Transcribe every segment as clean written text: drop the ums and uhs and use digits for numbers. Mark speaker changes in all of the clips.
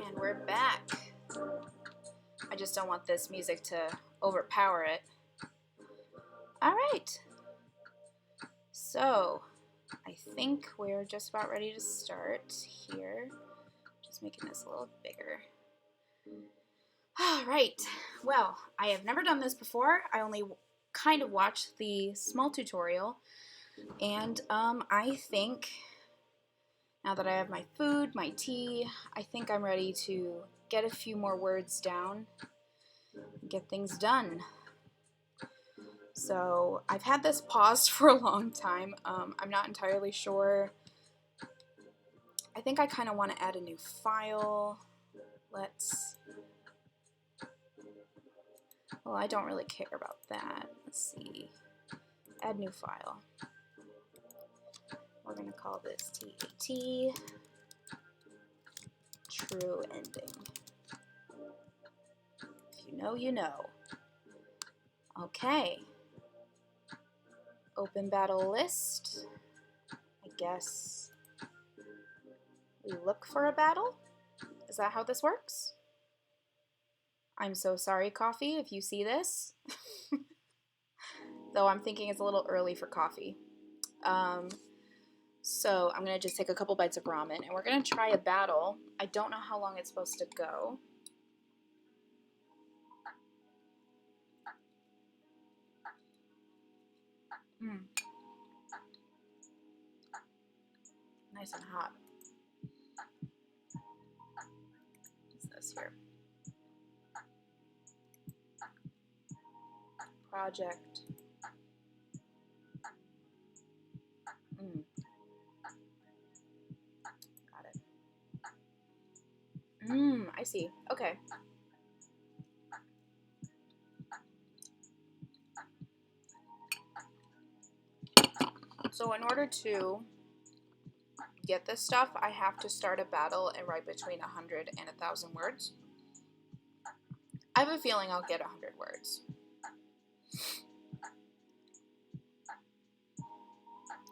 Speaker 1: And we're back. I just don't want this music to overpower it. All right. So, I think we're just about ready to start here. Just making this a little bigger. All right. Well, I have never done this before. I only kind of watched the small tutorial. And I think now that I have my food, my tea, I think I'm ready to get a few more words down and get things done. So I've had this paused for a long time. I'm not entirely sure. I think I kind of want to add a new file. Well, I don't really care about that. Let's see. Add new file. We're going to call this TAT, true ending. If you know, you know. Okay. Open battle list. I guess we look for a battle? Is that how this works? I'm so sorry, Coffee, if you see this. though I'm thinking it's a little early for coffee. So I'm going to just take a couple bites of ramen, and we're going to try a battle. I don't know how long it's supposed to go. Nice and hot. What's this here? Project. Got it. I see. Okay. So in order to get this stuff, I have to start a battle and write between 100 and 1,000 words. I have a feeling I'll get 100 words.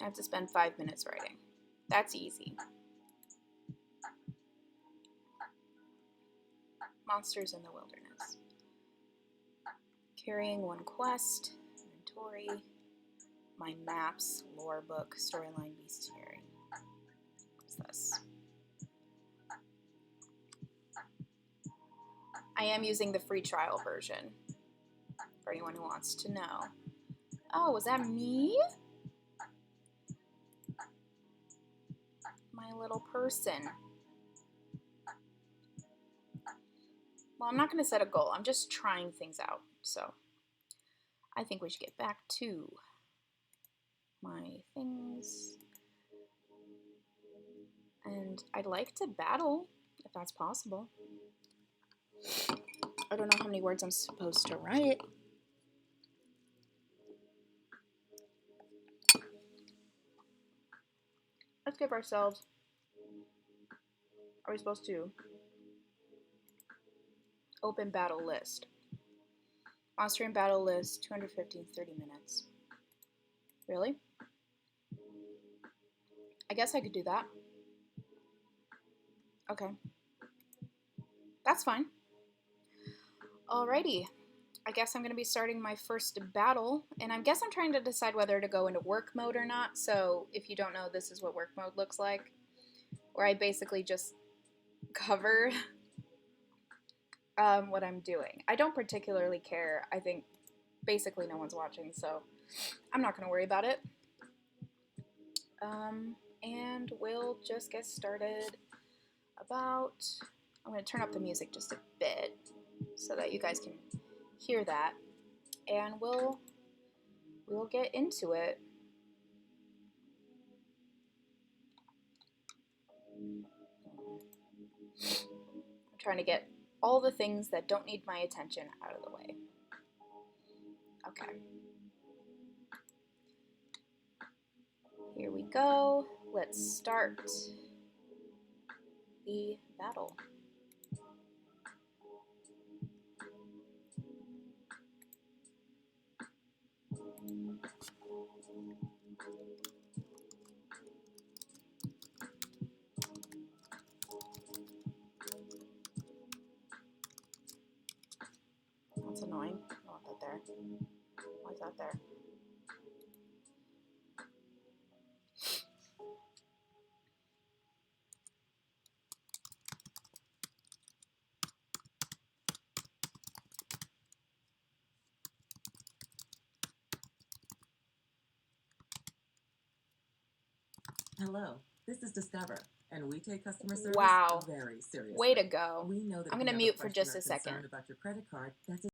Speaker 1: I have to spend 5 minutes writing. That's easy. Monsters in the wilderness. Carrying one quest, inventory, my maps, lore book, storyline, bestiary. What's this? I am using the free trial version for anyone who wants to know. Oh, was that me? My little person. Well, I'm not going to set a goal. I'm just trying things out. So I think we should get back to my things. And I'd like to battle, if that's possible. I don't know how many words I'm supposed to write. Let's give ourselves... Are we supposed to open battle list? Monster in battle list, 250 in 30 minutes. Really? I guess I could do that. Okay. That's fine. Alrighty. I guess I'm going to be starting my first battle, and I guess I'm trying to decide whether to go into work mode or not. So if you don't know, this is what work mode looks like, where I basically just cover what I'm doing. I don't particularly care. I think basically no one's watching, so I'm not going to worry about it. And we'll just get started about... I'm going to turn up the music just a bit so that you guys can hear that, and we'll get into it. I'm trying to get all the things that don't need my attention out of the way. Okay. Here we go. Let's start the battle. That's annoying. I don't want that there. Why is that there?
Speaker 2: Hello, this is Discover, and we take customer service very seriously.
Speaker 1: Way to go.
Speaker 2: We know that
Speaker 1: I'm going to mute for just a second.
Speaker 2: About your credit card, that's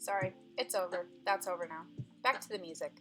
Speaker 1: Sorry, it's over. That's over now. Back to the music.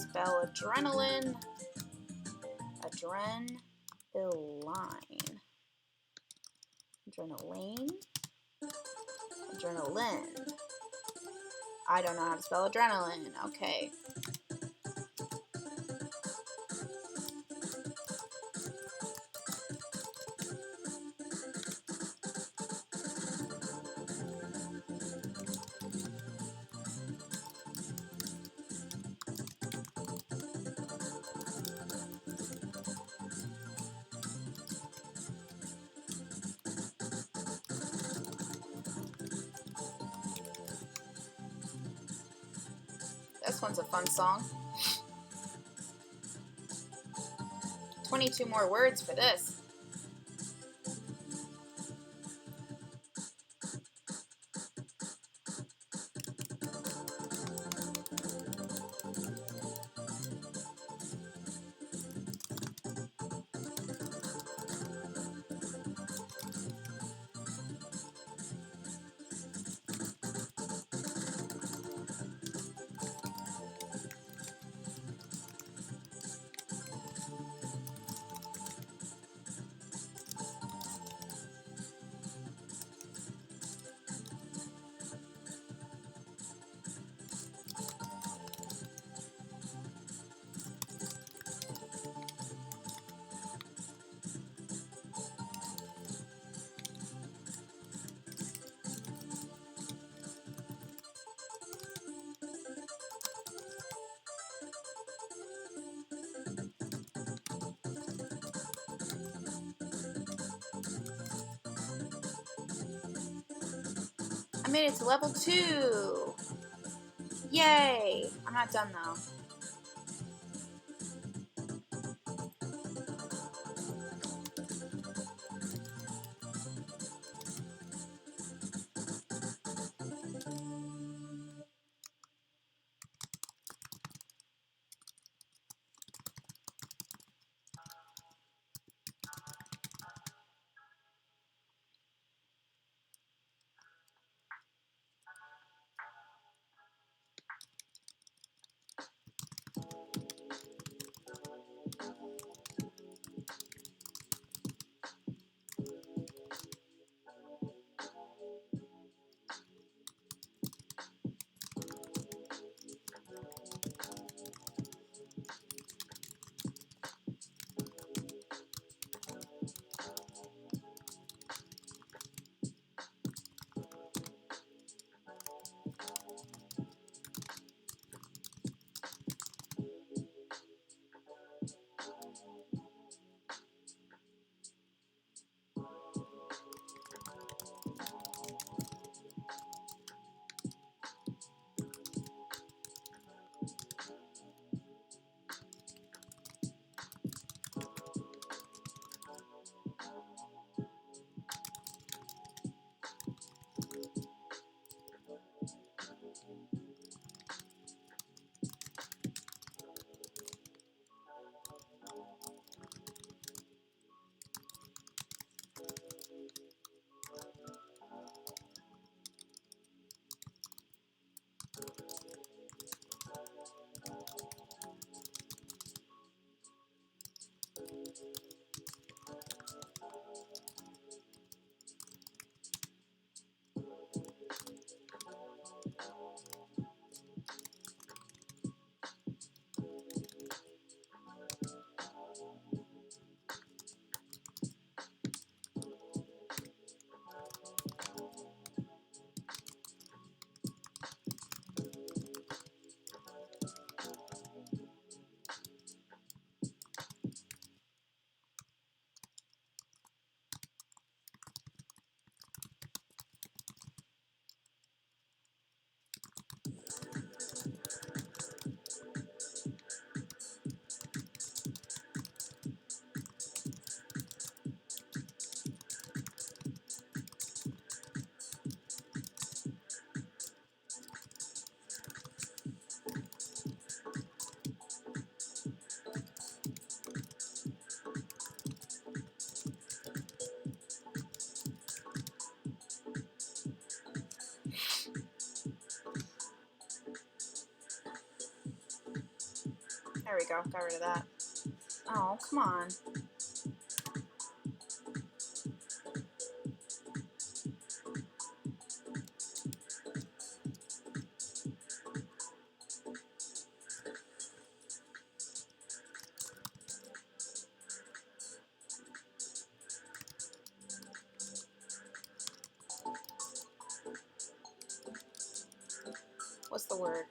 Speaker 1: Spell adrenaline. Adrenaline. Adrenaline. Adrenaline. I don't know how to spell adrenaline. Okay. This one's a fun song. 22 more words for this. I made it to level 2. Yay! I'm not done though. There we go. Got rid of that. Oh, come on. What's the word?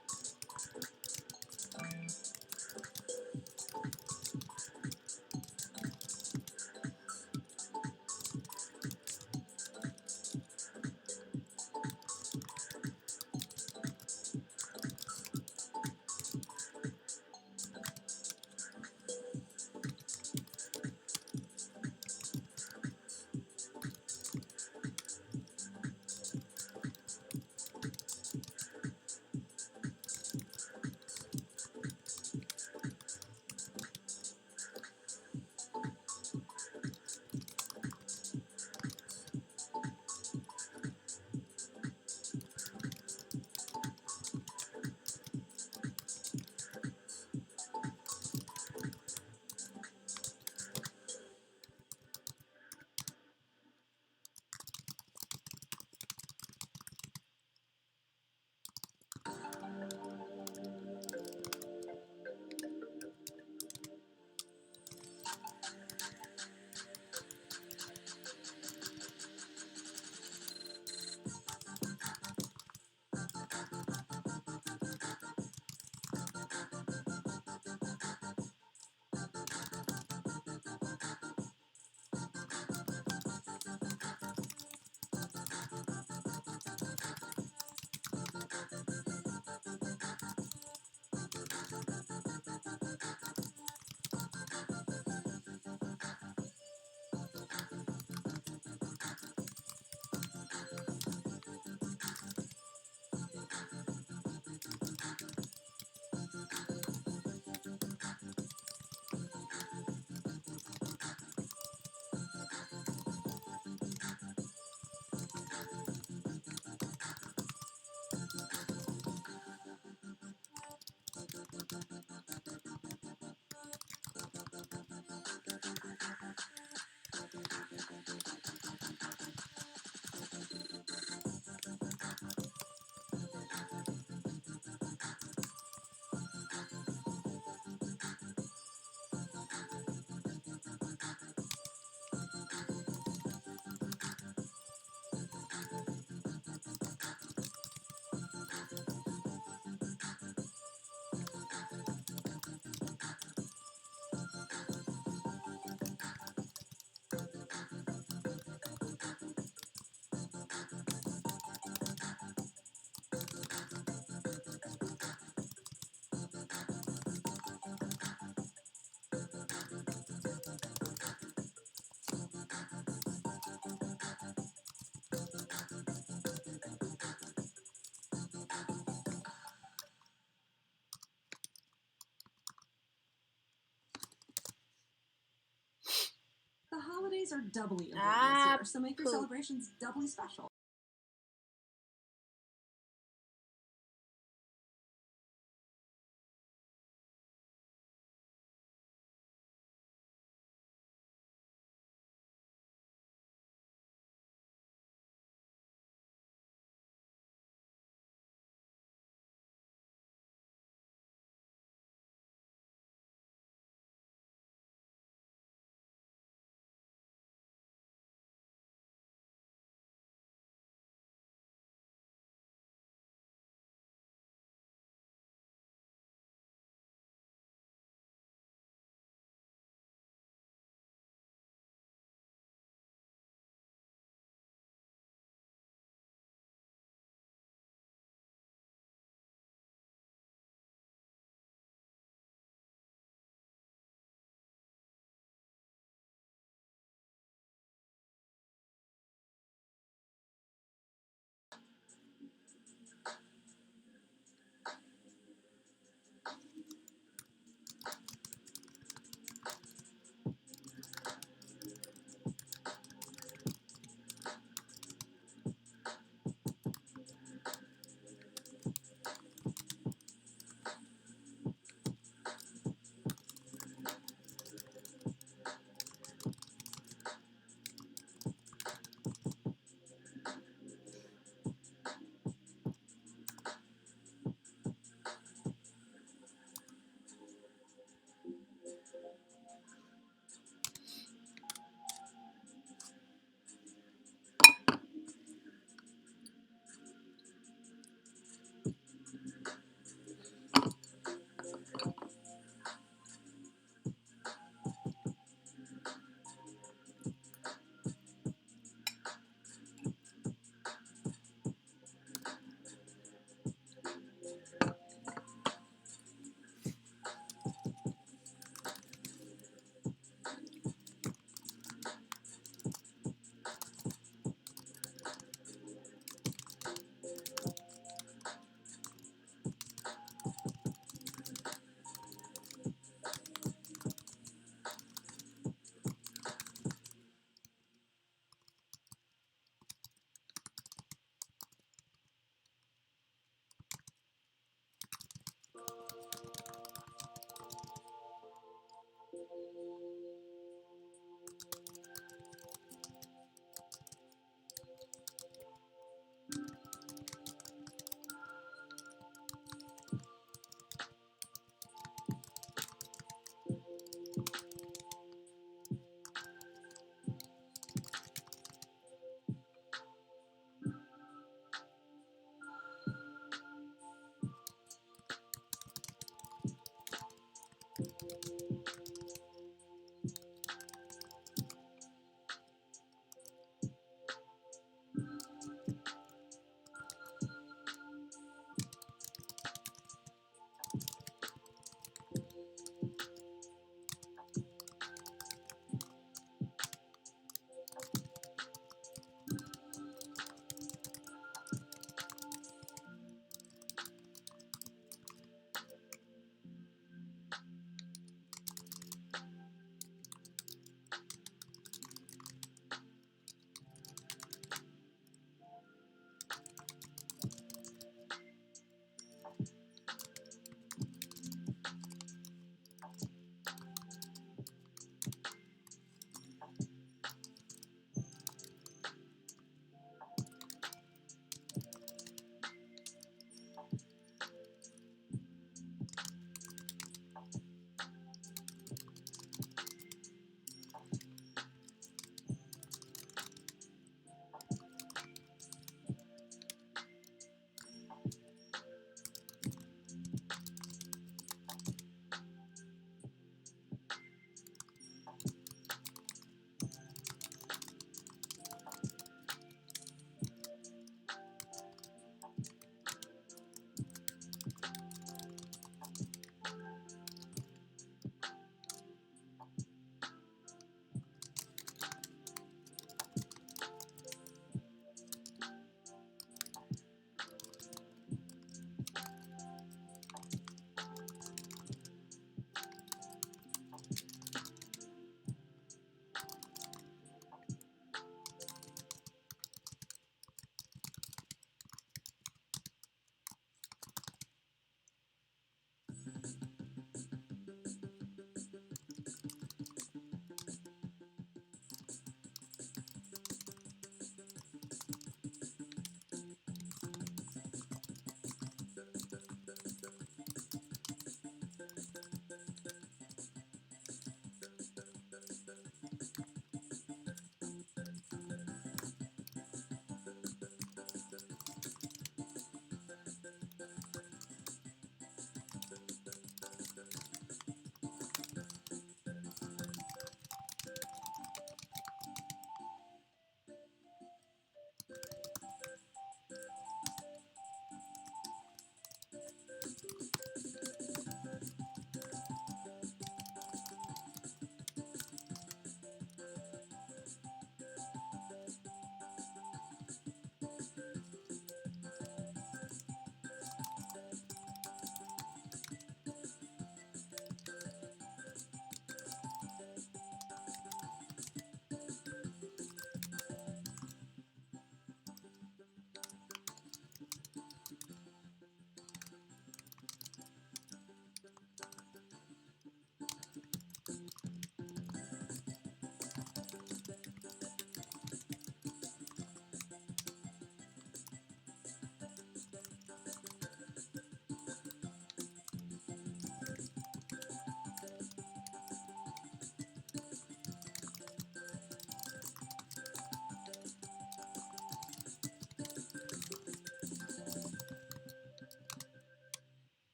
Speaker 2: Holidays are doubly important this year, so make your
Speaker 1: poop.
Speaker 2: celebrations doubly special.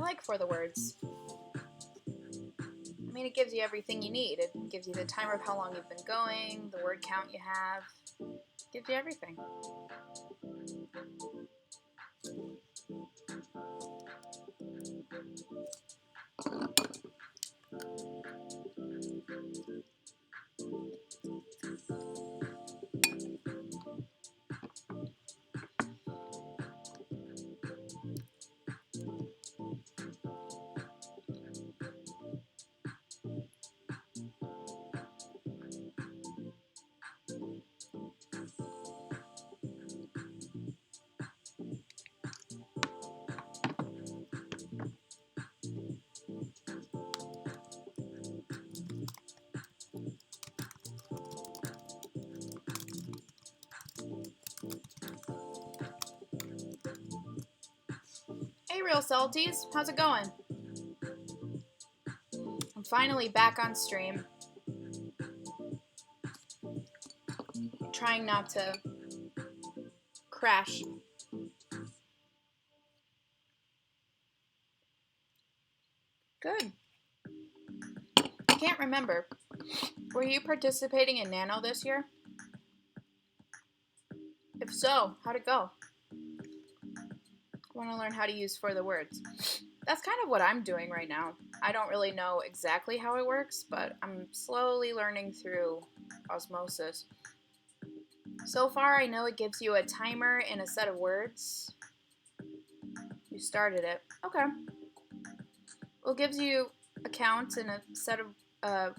Speaker 1: like For the Words. I mean, it gives you everything you need. It gives you the timer of how long you've been going, the word count you have. It gives you everything. Hey, Real Salties, how's it going? I'm finally back on stream. Trying not to crash. Good. I can't remember. Were you participating in Nano this year? If so, how'd it go? I want to learn how to use For the Words. That's kind of what I'm doing right now. I don't really know exactly how it works, but I'm slowly learning through osmosis. So far, I know it gives you a timer and a set of words. You started it. Okay. Well, it gives you a count and a set of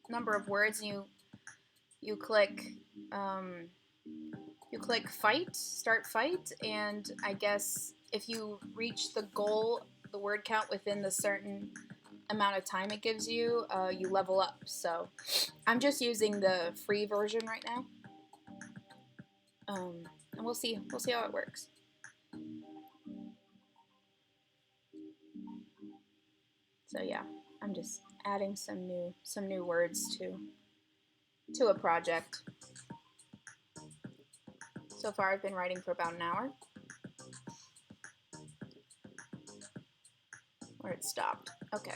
Speaker 1: number of words, and you click fight, start fight, and I guess if you reach the goal, the word count within the certain amount of time it gives you, you level up. So I'm just using the free version right now, and we'll see how it works. So yeah, I'm just adding some new words to a project. So far, I've been writing for about an hour. Where it stopped. Okay.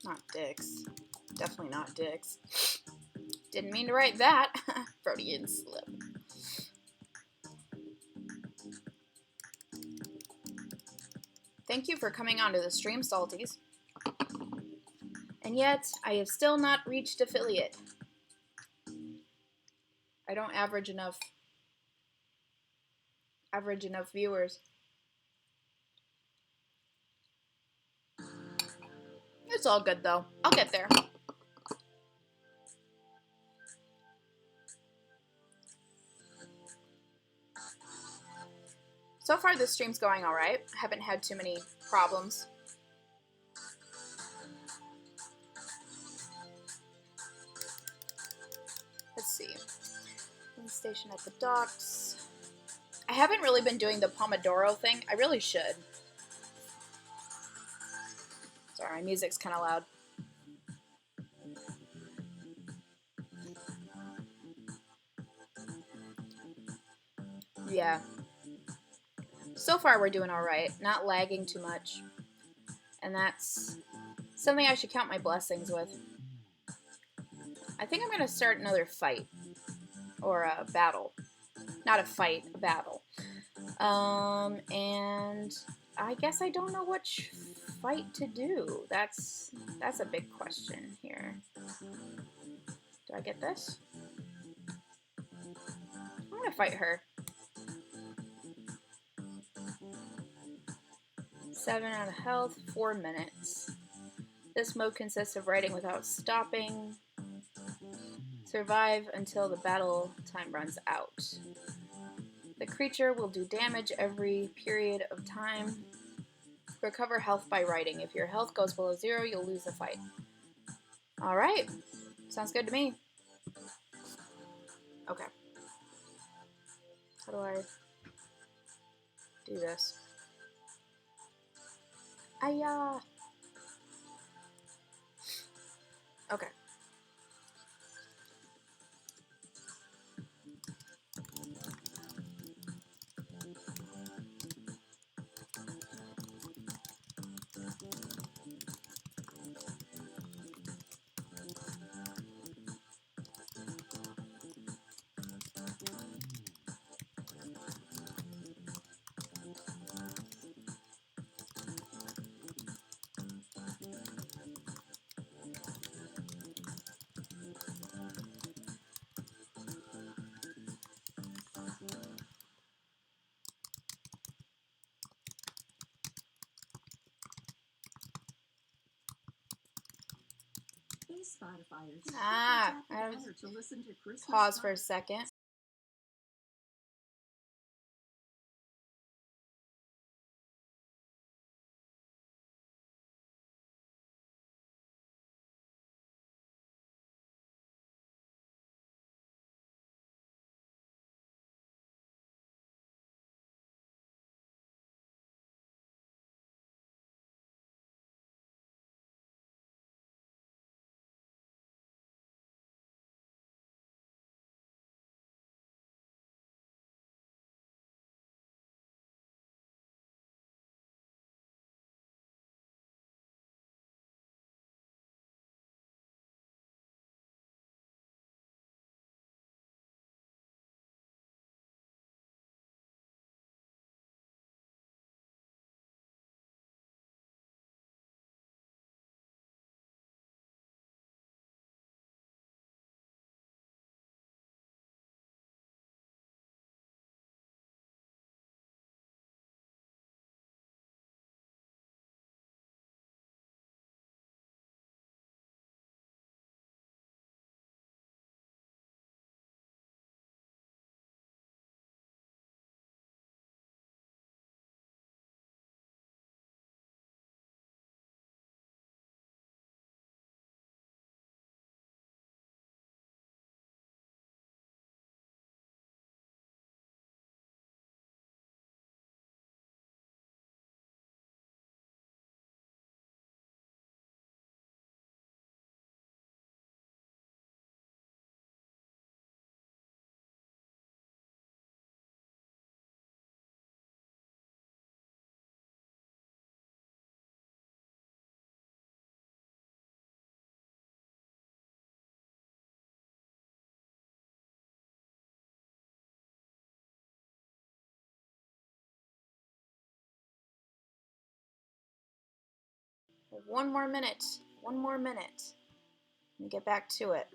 Speaker 1: Not dicks. Definitely not dicks. Didn't mean to write that. Freudian slip. Thank you for coming onto the stream, Salties. And yet, I have still not reached affiliate. I don't average enough viewers. It's all good though. I'll get there. So far this stream's going alright. Haven't had too many problems. Let's see. Station at the docks. I haven't really been doing the Pomodoro thing. I really should. Sorry, my music's kind of loud. Yeah. So far we're doing alright. Not lagging too much. And that's something I should count my blessings with. I think I'm going to start another fight. Or a battle. Not a fight, a battle. And I guess I don't know which fight to do. That's a big question here. Do I get this? I'm going to fight her. 7 out of health, 4 minutes. This mode consists of writing without stopping. Survive until the battle time runs out. The creature will do damage every period of time. Recover health by writing. If your health goes below 0, you'll lose the fight. Alright. Sounds good to me. Okay. How do I do this? Aya! Okay.
Speaker 2: Spotifyers.
Speaker 1: To listen to Christmas pause for a second. One more minute. One more minute. Let me get back to it.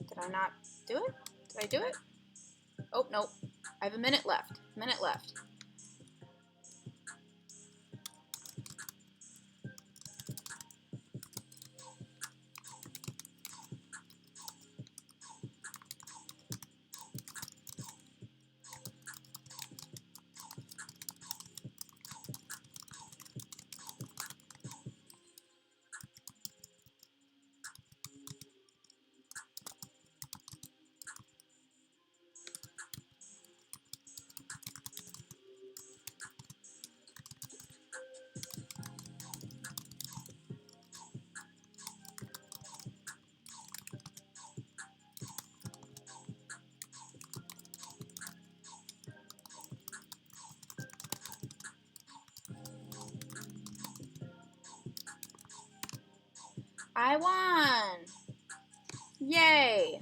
Speaker 1: Did I not do it? Did I do it? Oh, nope. I have a minute left. Minute left. I won! Yay!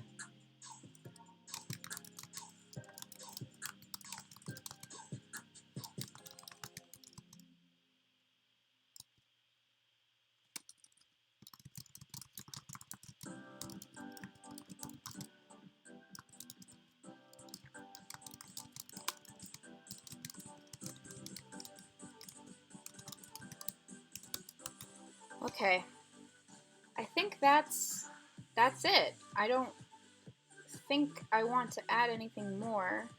Speaker 1: Okay. I think that's it. I don't think I want to add anything more.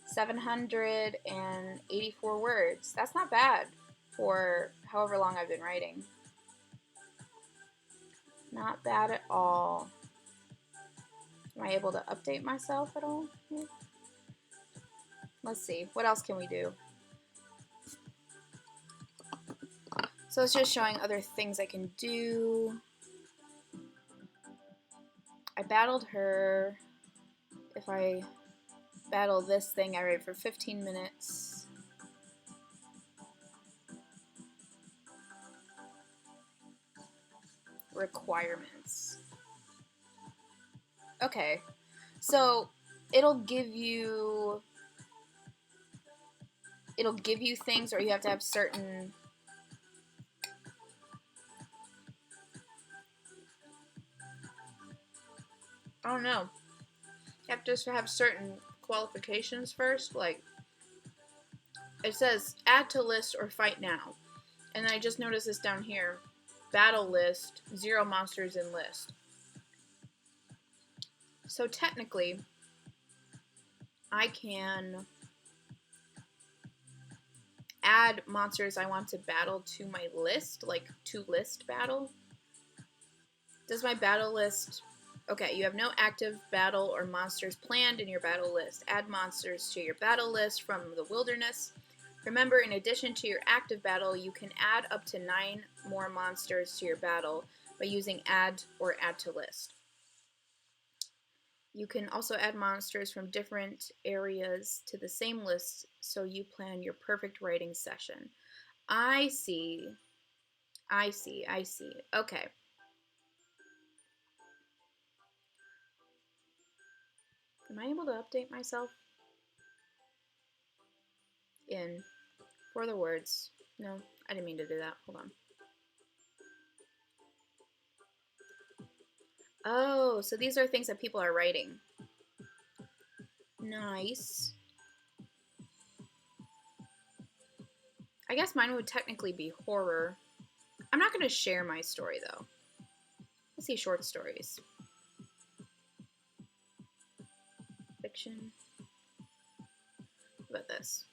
Speaker 1: 784 words. That's not bad for however long I've been writing. Not bad at all. Am I able to update myself at all? Let's see. What else can we do? So it's just showing other things I can do. I battled her. If I battle this thing, I write for 15 minutes. Requirements. Okay. So it'll give you things, or you have to have certain I don't know. You have to have certain qualifications first. Like, it says add to list or fight now. And I just noticed this down here. Battle list, 0 monsters in list. So technically, I can add monsters I want to battle to my list, like to list battle. Does my battle list... Okay, you have no active battle or monsters planned in your battle list. Add monsters to your battle list from the wilderness. Remember, in addition to your active battle, you can add up to 9 more monsters to your battle by using add or add to list. You can also add monsters from different areas to the same list so you plan your perfect writing session. I see. Okay. Am I able to update myself? In 4thewords. No, I didn't mean to do that. Hold on. Oh, so these are things that people are writing. Nice. I guess mine would technically be horror. I'm not going to share my story, though. Let's see short stories. Fiction. What about this?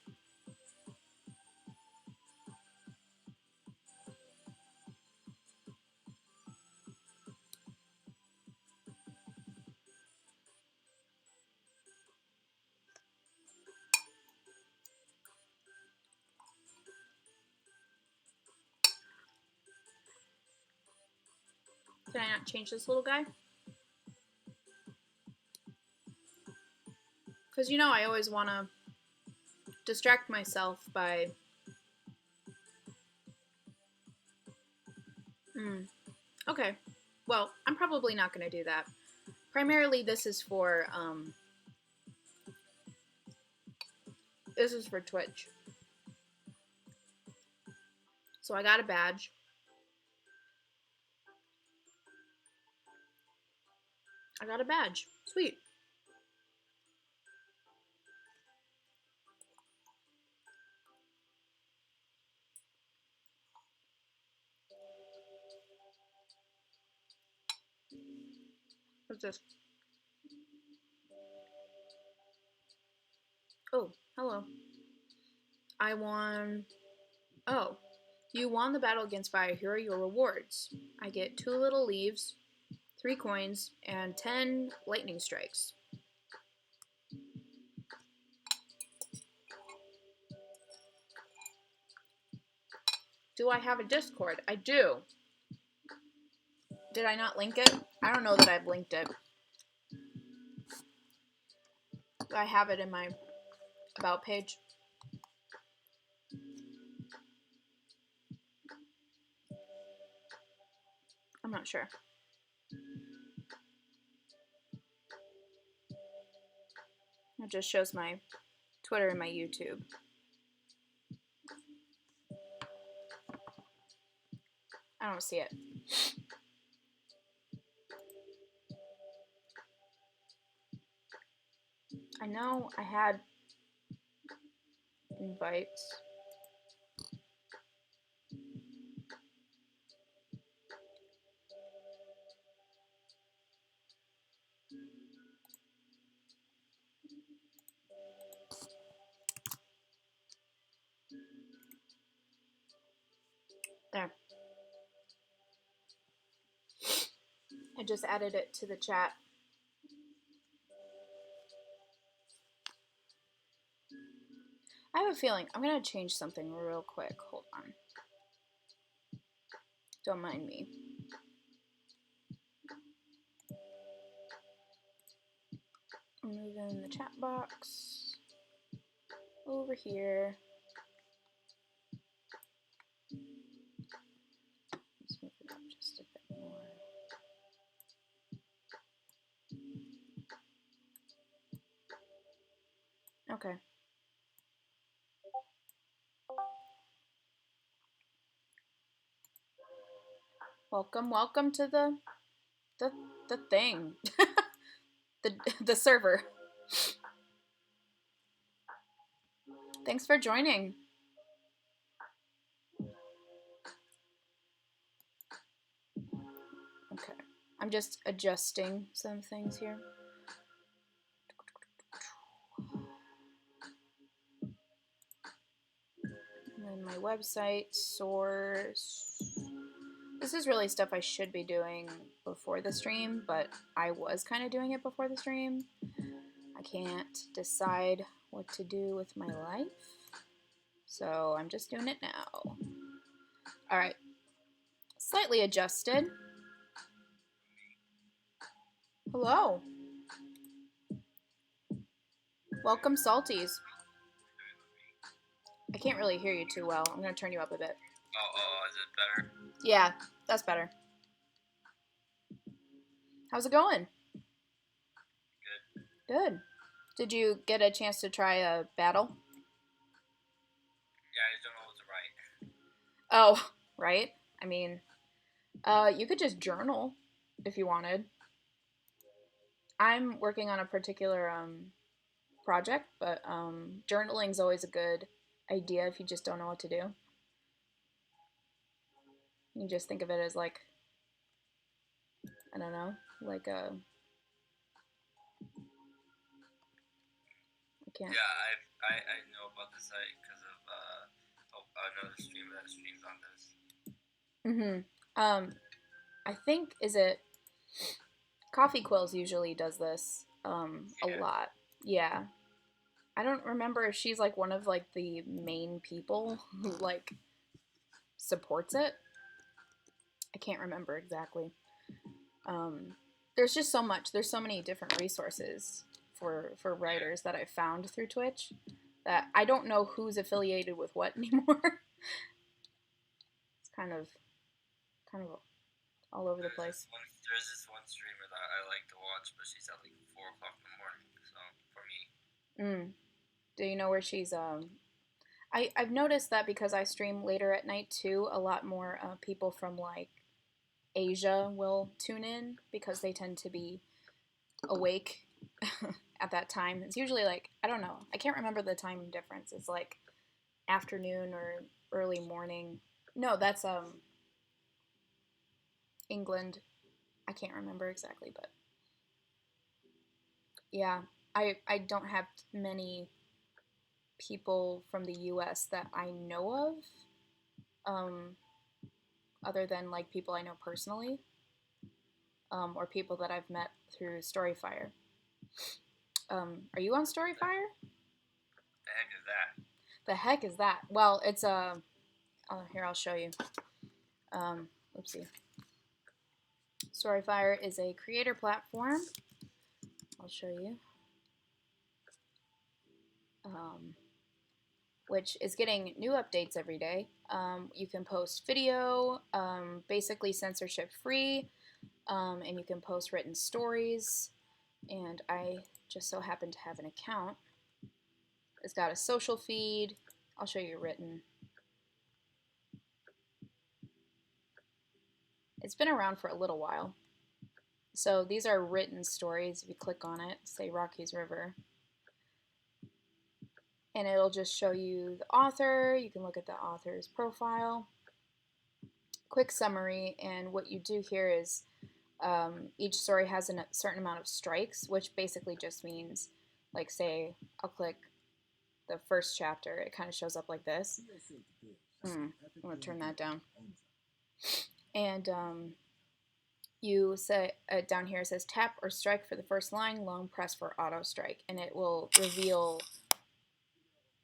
Speaker 1: Can I not change this little guy? Because, you know, I always want to distract myself by... Okay. Well, I'm probably not going to do that. Primarily, this is for Twitch. So I got a badge. Sweet. What's this? Oh, hello. I won... Oh. You won the battle against Fire. Here are your rewards. I get 2 little leaves, 3 coins, and 10 lightning strikes. Do I have a Discord? I do. Did I not link it? I don't know that I've linked it. I have it in my About page. not sure. It just shows my Twitter and my YouTube. I don't see it. I know I had invites. There. I just added it to the chat. I have a feeling I'm going to change something real quick. Hold on. Don't mind me. Move in the chat box over here. Let's move it up just a bit more. Okay. Welcome to the thing. the server. Thanks for joining. Okay. I'm just adjusting some things here. And then my website, source. This is really stuff I should be doing before the stream, but I was kind of doing it before the stream. I can't decide what to do with my life, so I'm just doing it now. All right. Slightly adjusted. Hello. Welcome, Salties. I can't really hear you too well. I'm going to turn you up a bit.
Speaker 3: Oh, is it better?
Speaker 1: Yeah, that's better. How's it going?
Speaker 3: Good.
Speaker 1: Good. Did you get a chance to try a battle?
Speaker 3: Yeah, I just don't know what to write.
Speaker 1: Oh, right. I mean, you could just journal if you wanted. I'm working on a particular project, but journaling's always a good idea if you just don't know what to do. You just think of it as like, I don't know, like a. I can't.
Speaker 3: Yeah, I know about this site because of another streamer that streams on this.
Speaker 1: I think, is it Coffee Quills usually does this a lot. Yeah. I don't remember if she's like one of like the main people who like supports it. I can't remember exactly. There's just so much. There's so many different resources for writers that I found through Twitch that I don't know who's affiliated with what anymore. It's kind of all over the place.
Speaker 3: There's this one streamer that I like to watch, but she's at like 4 o'clock in the morning. So for me.
Speaker 1: Do you know where she's? I've noticed that because I stream later at night too. A lot more people from like Asia will tune in because they tend to be awake at that time. It's usually like, I don't know. I can't remember the time difference. It's like afternoon or early morning. No, that's England. I can't remember exactly, but yeah, I don't have many people from the US that I know of, other than like people I know personally, or people that I've met through Storyfire. Are you on Storyfire?
Speaker 3: The heck is that?
Speaker 1: The heck is that? Well, it's a. Here, I'll show you. Oopsie. Storyfire is a creator platform. I'll show you. Which is getting new updates every day. You can post video, basically censorship free, and you can post written stories. And I just so happen to have an account. It's got a social feed. I'll show you written. It's been around for a little while. So these are written stories. If you click on it, say Rockies River, and it'll just show you the author. You can look at the author's profile, quick summary, and what you do here is each story has a certain amount of strikes, which basically just means, like, say, I'll click the first chapter. It kind of shows up like this. I'm going to turn that down. And you say down here it says tap or strike for the first line, long press for auto strike, and it will reveal.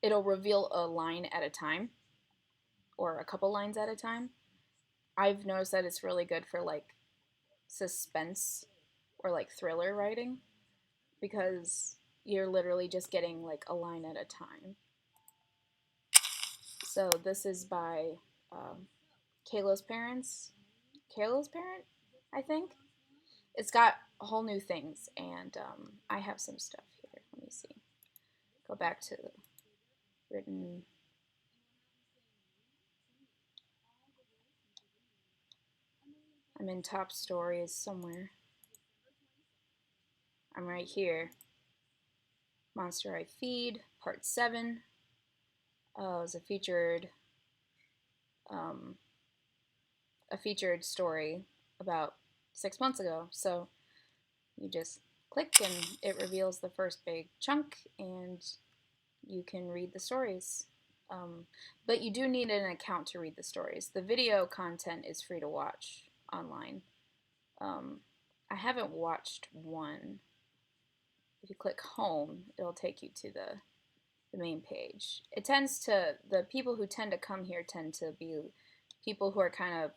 Speaker 1: It'll reveal a line at a time, or a couple lines at a time. I've noticed that it's really good for like suspense or like thriller writing, because you're literally just getting like a line at a time. So this is by Kayla's parent, I think. It's got whole new things, and I have some stuff here. Let me see. Go back to the written. I'm in top stories somewhere. I'm right here. Monster I Feed, Part 7. It was a featured story about 6 months ago. So you just click and it reveals the first big chunk, and you can read the stories. But you do need an account to read the stories. The video content is free to watch online. I haven't watched one. If you click home, it'll take you to the main page. It tends to, the people who tend to come here tend to be people who are kind of,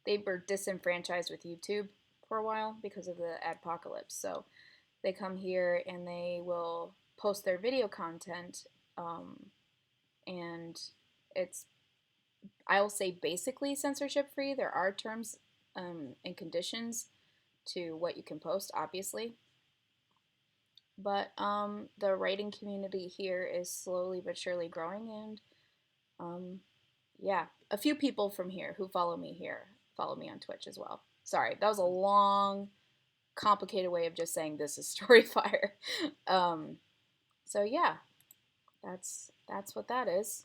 Speaker 1: they were disenfranchised with YouTube for a while because of the adpocalypse. So they come here and they will post their video content, and it's, I'll say basically censorship free. There are terms and conditions to what you can post, obviously. But the writing community here is slowly but surely growing, and yeah, a few people from here who follow me here follow me on Twitch as well. Sorry, that was a long, complicated way of just saying this is Storyfire. So yeah, that's what that is.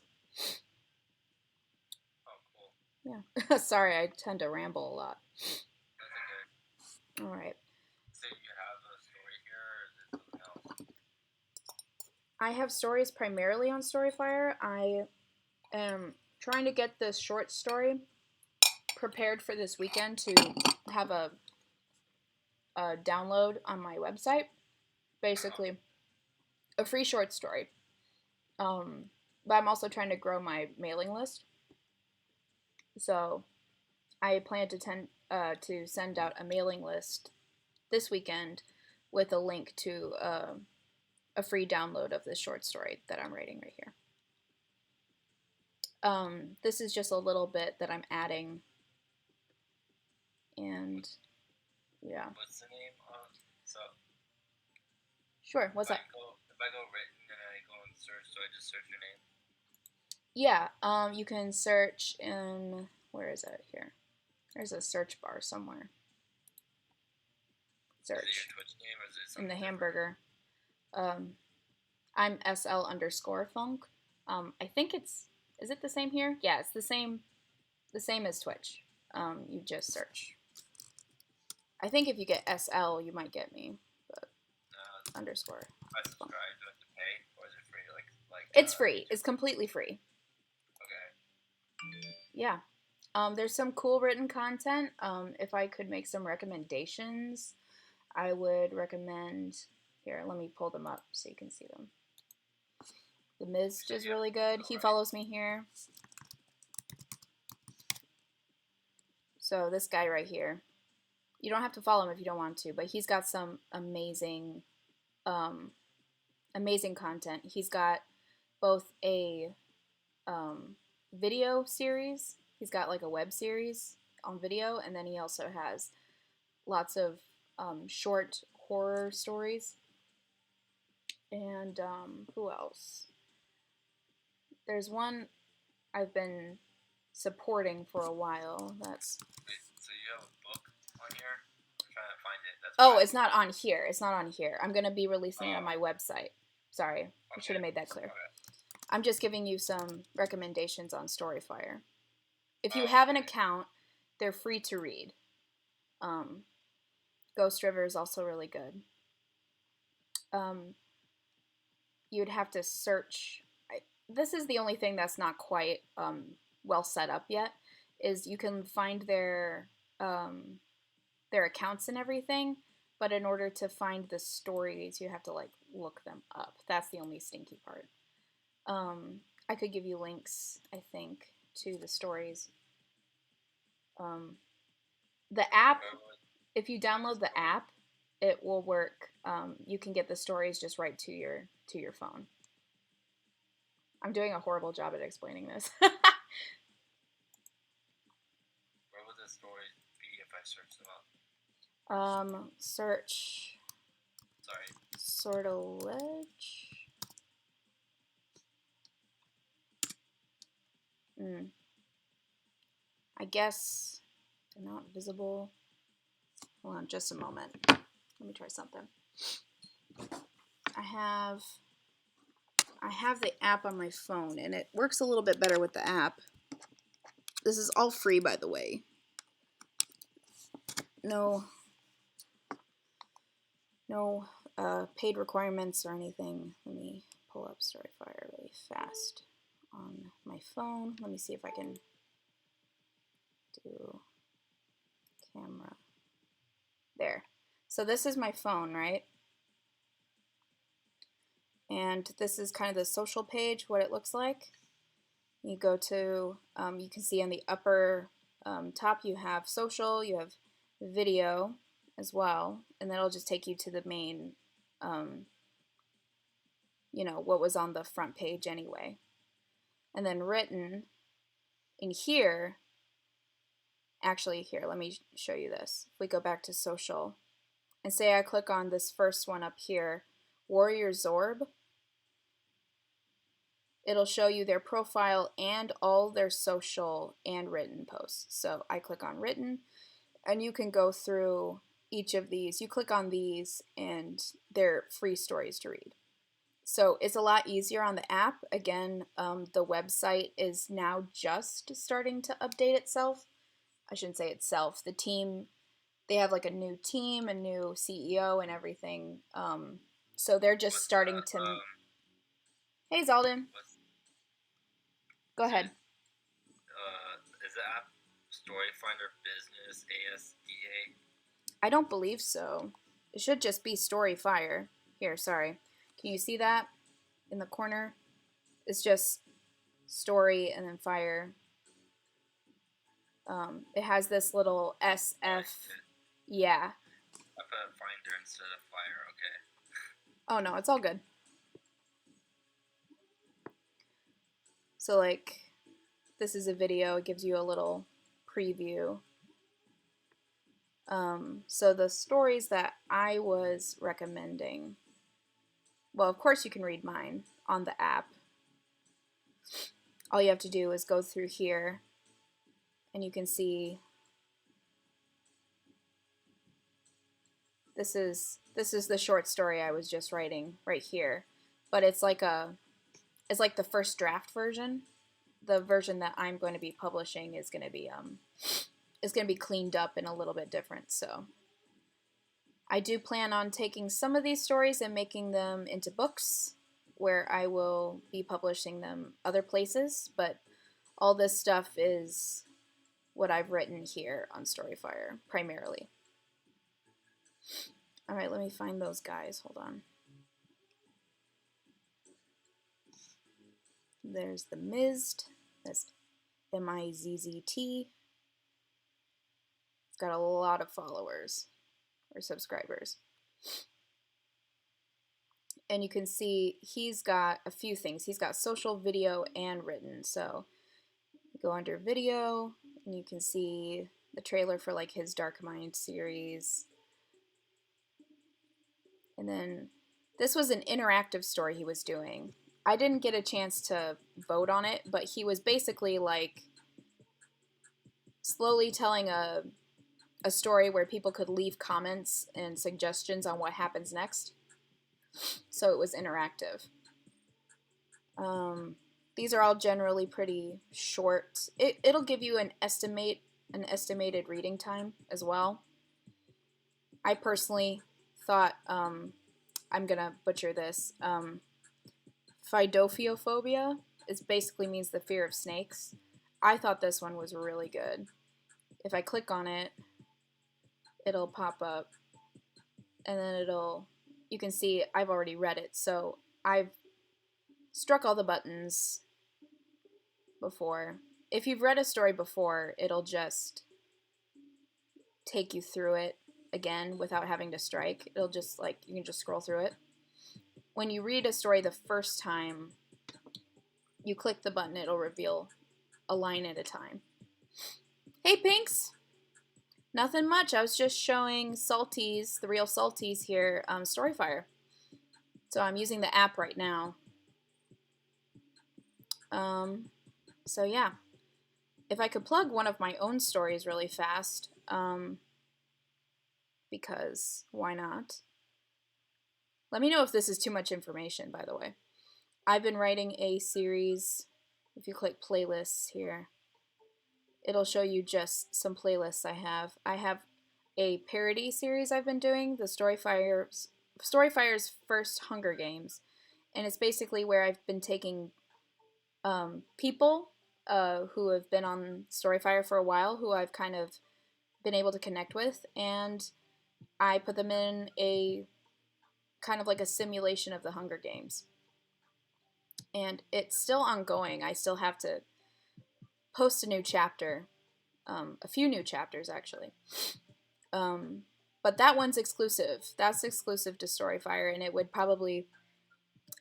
Speaker 3: Oh, cool.
Speaker 1: Yeah. Sorry, I tend to ramble a lot.
Speaker 3: That's okay.
Speaker 1: All right.
Speaker 3: So you have a story here, or is it something else?
Speaker 1: I have stories primarily on Storyfire. I am trying to get this short story prepared for this weekend to have a download on my website. Basically, a free short story. But I'm also trying to grow my mailing list. So I plan to send out a mailing list this weekend with a link to a free download of this short story that I'm writing right here. This is just a little bit that I'm adding, and yeah.
Speaker 3: What's the name? So
Speaker 1: Sure. What's that?
Speaker 3: If I go written and I go and search, so I just search your name?
Speaker 1: Yeah. You can search in, where is it here? There's a search bar somewhere. Search.
Speaker 3: Is it your Twitch name, or is it
Speaker 1: in the
Speaker 3: something
Speaker 1: hamburger. I'm SL_funk. I think it's, is it the same here? Yeah, it's the same as Twitch. You just search. I think if you get SL, you might get me, but underscore.
Speaker 3: If I subscribe, do I have to pay, or is it free?
Speaker 1: It's free. It's completely free.
Speaker 3: Okay.
Speaker 1: Yeah. There's some cool written content. If I could make some recommendations, I would recommend, here, let me pull them up so you can see them. The Mist is really good. He follows me here. So this guy right here, you don't have to follow him if you don't want to, but he's got some amazing, amazing content. He's got both a video series. He's got like a web series on video, and then he also has lots of short horror stories. And who else? There's one I've been supporting for a while. That's.
Speaker 3: Wait, so you have a book on here? I'm trying to find it. That's
Speaker 1: Oh, it's not on here. It's not on here. I'm gonna be releasing it on my
Speaker 3: Oh,
Speaker 1: website. Sorry, I should have
Speaker 3: okay.
Speaker 1: made that clear.
Speaker 3: Okay.
Speaker 1: I'm just giving you some recommendations on Storyfire. If you
Speaker 3: Oh,
Speaker 1: have an
Speaker 3: okay.
Speaker 1: account, they're free to read. Ghost River is also really good. You'd have to search. This is the only thing that's not quite well set up yet. Is you can find their accounts and everything, but in order to find the stories, you have to like look them up. That's the only stinky part. I could give you links, I think, to the stories. The app, if you download the app, it will work. You can get the stories just right to your phone. I'm doing a horrible job at explaining this.
Speaker 3: Where would the story be if I searched them up?
Speaker 1: Search.
Speaker 3: Sorry.
Speaker 1: Sortilege. I guess they're not visible. Hold on just a moment. Let me try something. I have the app on my phone, and it works a little bit better with the app. This is all free, by the way. No paid requirements or anything. Let me pull up Storyfire really fast on my phone. Let me see if I can do camera. There. So this is my phone, right? And this is kind of the social page, what it looks like. You go to, you can see on the upper top you have social, you have video as well, and that'll just take you to the main, what was on the front page anyway. And then written in here, actually here, let me show you this. If we go back to social, and say I click on this first one up here, Warrior Zorb, it'll show you their profile and all their social and written posts. So I click on written, and you can go through each of these. You click on these, and they're free stories to read. So it's a lot easier on the app. Again, the website is now just starting to update itself. I shouldn't say itself. The team, they have like a new team, a new CEO, and everything. So they're just starting to. Hey, Zalden. Go ahead.
Speaker 3: Is the app Storyfinder Business ASDA?
Speaker 1: I don't believe so. It should just be Storyfire. Here, sorry. Can you see that in the corner? It's just story and then fire. It has this little SF. Yeah.
Speaker 3: I put Finder instead of Fire. Okay.
Speaker 1: Oh no, it's all good. So like, this is a video. It gives you a little preview. So the stories that I was recommending, well, of course you can read mine on the app. All you have to do is go through here, and you can see this is the short story I was just writing right here, but it's like the first draft version. The version that I'm going to be publishing is going to be cleaned up and a little bit different. So I do plan on taking some of these stories and making them into books, where I will be publishing them other places, but all this stuff is what I've written here on Storyfire primarily. All right, let me find those guys. Hold on. There's the Mizd. That's Mizzt. It's got a lot of followers or subscribers. And you can see he's got a few things. He's got social, video, and written. So go under video, and you can see the trailer for like his Dark Mind series. And then this was an interactive story he was doing. I didn't get a chance to vote on it, but he was basically like slowly telling a story where people could leave comments and suggestions on what happens next. So it was interactive. These are all generally pretty short. It'll give you an estimated reading time as well. I personally thought, I'm gonna butcher this, Phydophiophobia basically means the fear of snakes. I thought this one was really good. If I click on it, it'll pop up, and then you can see I've already read it, so I've struck all the buttons before. If you've read a story before, it'll just take you through it again without having to strike. It'll just you can just scroll through it. When you read a story the first time, you click the button, it'll reveal a line at a time. Hey, Pinks! Nothing much. I was just showing Salties, the real Salties here, Storyfire. So I'm using the app right now. So yeah. If I could plug one of my own stories really fast, because why not? Let me know if this is too much information, by the way. I've been writing a series. If you click playlists here, it'll show you just some playlists I have. I have a parody series I've been doing, the Storyfire's first Hunger Games. And it's basically where I've been taking people who have been on Storyfire for a while, who I've kind of been able to connect with, and I put them in a kind of like a simulation of the Hunger Games. And it's still ongoing. I still have to post a new chapter, a few new chapters actually. But that one's exclusive. That's exclusive to Storyfire, and it would probably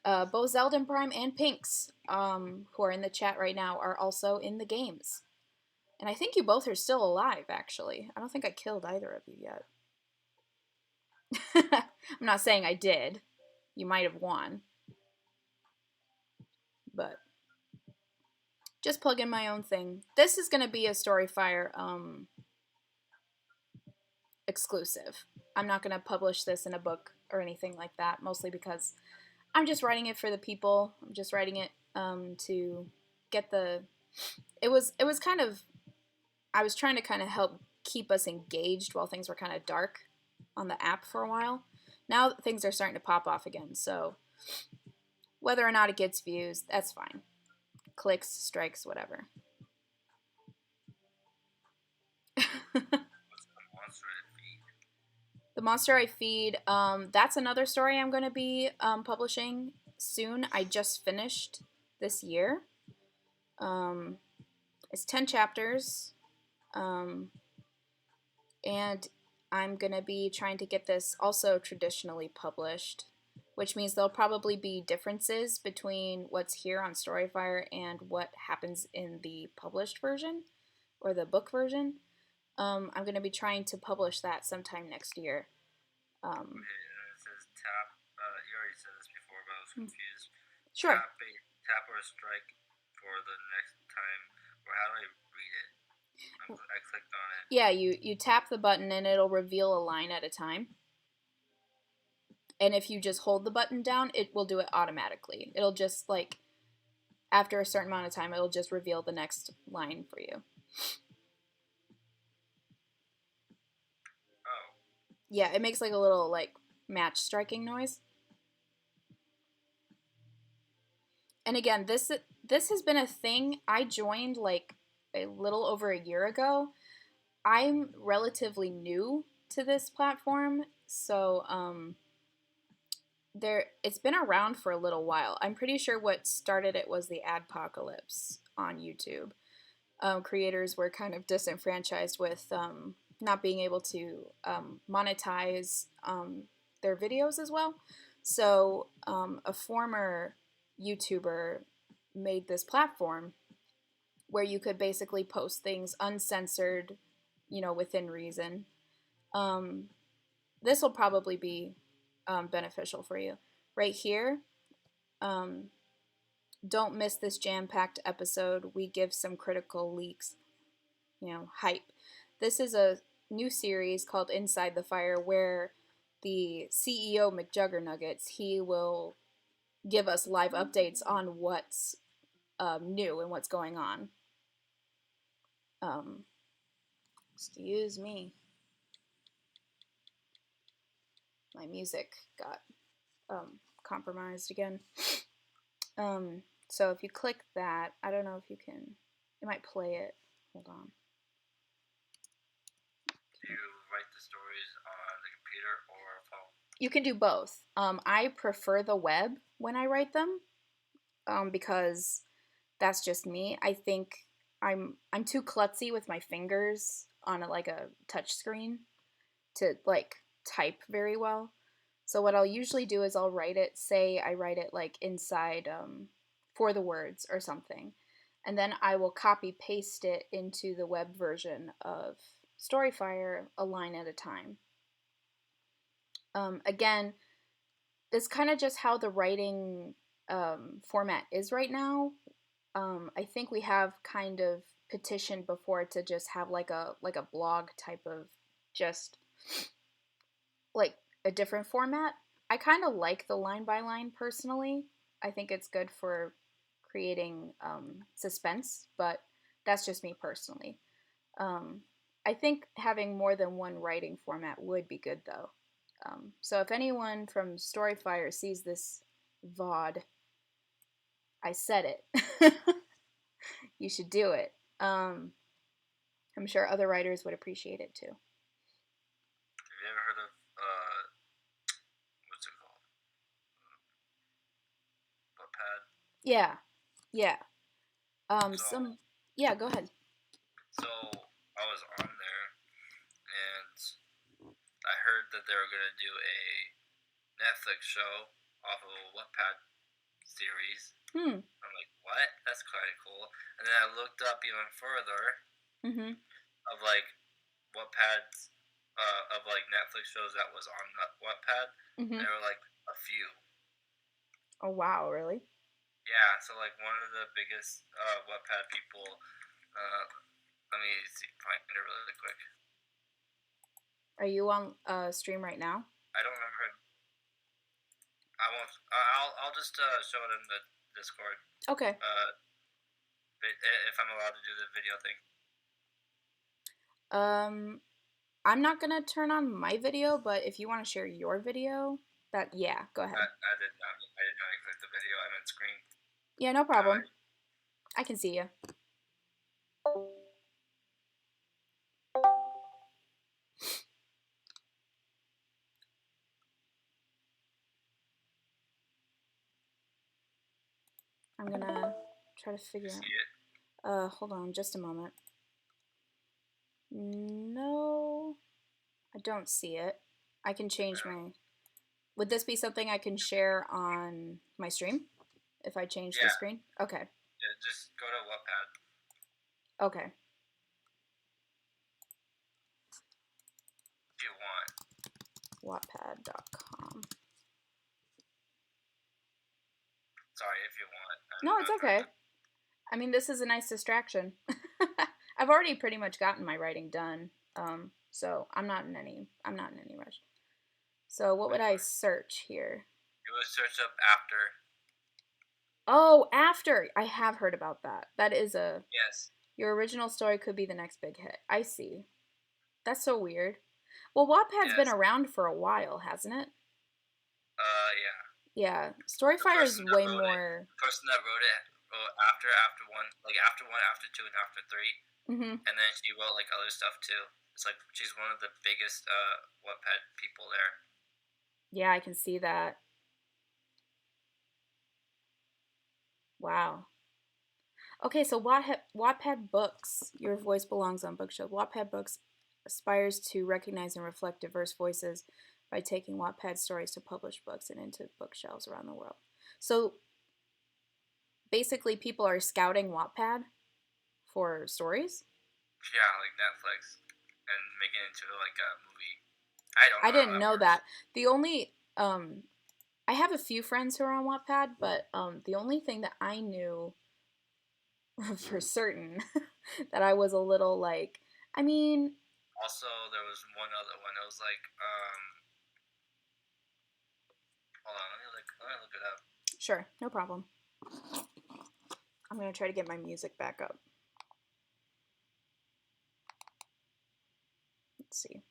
Speaker 1: both Zeldin Prime and Pinks, who are in the chat right now, are also in the games. And I think you both are still alive, actually. I don't think I killed either of you yet. I'm not saying I did. You might have won. But just plug in my own thing. This is going to be a Storyfire exclusive. I'm not going to publish this in a book or anything like that, mostly because I'm just writing it for the people. I'm just writing it to get the... It was kind of... I was trying to kind of help keep us engaged while things were kind of dark on the app for a while. Now things are starting to pop off again, so whether or not it gets views, that's fine. Clicks, strikes, whatever. The monster I feed, that's another story I'm going to be publishing soon. I just finished this year. It's 10 chapters. And I'm going to be trying to get this also traditionally published, which means there'll probably be differences between what's here on Storyfire and what happens in the published version or the book version. I'm going to be trying to publish that sometime next year.
Speaker 3: Okay, and it says tap. You already said this before, but I was confused.
Speaker 1: Sure.
Speaker 3: Tap or strike for the next time, or how do I read it? I clicked on it.
Speaker 1: Yeah, you tap the button and it'll reveal a line at a time. And if you just hold the button down, it will do it automatically. It'll just, like, after a certain amount of time, it'll just reveal the next line for you.
Speaker 3: Oh.
Speaker 1: Yeah, it makes like a little, like, match striking noise. And again, this has been a thing. I joined, like, a little over a year ago. I'm relatively new to this platform, so, it's been around for a little while. I'm pretty sure what started it was the adpocalypse on YouTube. Creators were kind of disenfranchised with not being able to monetize their videos as well. So a former YouTuber made this platform where you could basically post things uncensored, within reason. This will probably be beneficial for you. Right here, don't miss this jam-packed episode. We give some critical leaks, hype. This is a new series called Inside the Fire where the CEO McJuggernuggets, he will give us live updates on what's new and what's going on. Excuse me. My music got compromised again. So if you click that, I don't know if you can, it might play it. Hold on.
Speaker 3: Do you write the stories on the computer or phone?
Speaker 1: You can do both. I prefer the web when I write them, because that's just me. I think I'm too klutzy with my fingers on a touch screen to type very well. So what I'll usually do is I'll write it, say I write it inside 4thewords or something, and then I will copy paste it into the web version of Storyfire a line at a time. Again, it's kind of just how the writing format is right now. I think we have kind of petitioned before to just have like a blog type of just a different format. I kind of like the line by line personally. I think it's good for creating suspense, but that's just me personally. I think having more than one writing format would be good though. So if anyone from Storyfire sees this VOD, I said it. You should do it. I'm sure other writers would appreciate it too.
Speaker 3: Have you ever heard of what's it called? Wattpad?
Speaker 1: Yeah.
Speaker 3: So,
Speaker 1: yeah, go ahead.
Speaker 3: So I was on there, and I heard that they were gonna do a Netflix show off of a Wattpad series. I'm like, what? That's kind of cool. And then I looked up even further of Wattpad's of Netflix shows that was on Wattpad. There were a few.
Speaker 1: Oh wow, really?
Speaker 3: Yeah. So one of the biggest Wattpad people. Let me find it really quick.
Speaker 1: Are you on stream right now?
Speaker 3: I don't remember. I won't. I'll just show it in the Discord.
Speaker 1: Okay.
Speaker 3: If I'm allowed to do the video thing.
Speaker 1: I'm not gonna turn on my video, but if you want to share your video, yeah, go ahead.
Speaker 3: I did not click the video. I'm on screen.
Speaker 1: Yeah, no problem. I can see you. I'm gonna try to figure out. Hold on just a moment. No, I don't see it. I can change my. Would this be something I can share on my stream if I change the screen? Okay.
Speaker 3: Yeah, just go to Wattpad.
Speaker 1: Okay.
Speaker 3: If you want.
Speaker 1: Wattpad.com.
Speaker 3: Sorry, if you want.
Speaker 1: No, it's okay. I mean, this is a nice distraction. I've already pretty much gotten my writing done, so I'm not in any rush. So what would I search here?
Speaker 3: You would search up After.
Speaker 1: Oh, After! I have heard about that. That is a...
Speaker 3: Yes.
Speaker 1: Your original story could be the next big hit. I see. That's so weird. Well, Wattpad's been around for a while, hasn't it?
Speaker 3: Yeah.
Speaker 1: Yeah. Storyfire is way more...
Speaker 3: The person that wrote it wrote After 1, After 1, After 2, and After 3. And then she wrote other stuff too. It's she's one of the biggest Wattpad people there.
Speaker 1: Yeah, I can see that. Wow. Okay, so Wattpad Books, Your Voice Belongs on Bookshelf. Wattpad Books aspires to recognize and reflect diverse voices by taking Wattpad stories to publish books and into bookshelves around the world. So basically people are scouting Wattpad For stories?
Speaker 3: Yeah, like Netflix, and make it into like a movie. I don't
Speaker 1: I
Speaker 3: know how
Speaker 1: didn't
Speaker 3: that
Speaker 1: know
Speaker 3: works.
Speaker 1: that. The only I have a few friends who are on Wattpad, but the only thing that I knew for certain that I was a little like, I mean,
Speaker 3: Also, there was one other one. It was like, hold on, let me look it up.
Speaker 1: sure, no problem. I'm gonna try to get my music back up. Let's see.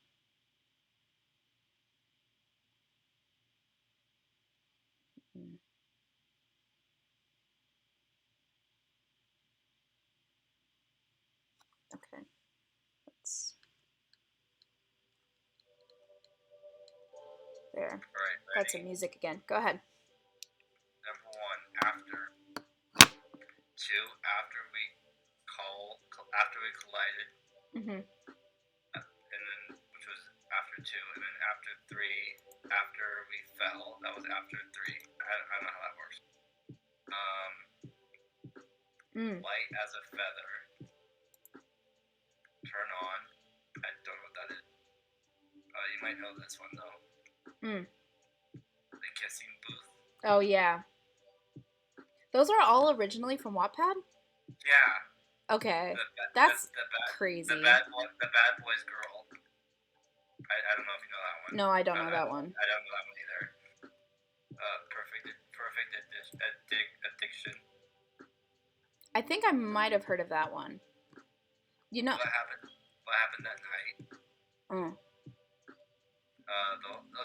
Speaker 1: Hmm. Okay, let's. There.
Speaker 3: All right,
Speaker 1: Got some
Speaker 3: ready?
Speaker 1: music again. Go ahead.
Speaker 3: Number one, after. Two, after we collided,
Speaker 1: Mm-hmm.
Speaker 3: and then which was after two, and then after three, after we fell, that was after three. I don't know how that works. Light as a feather. Turn on. I don't know what that is. You might know this one though. The kissing booth.
Speaker 1: Oh yeah. Those are all originally from Wattpad?
Speaker 3: Yeah.
Speaker 1: Okay. That's crazy.
Speaker 3: The bad boys girl. I don't know if you know that one.
Speaker 1: No, I don't know that one.
Speaker 3: I don't know that one either. Perfect addiction.
Speaker 1: I think I might have heard of that one. You know.
Speaker 3: What happened that night?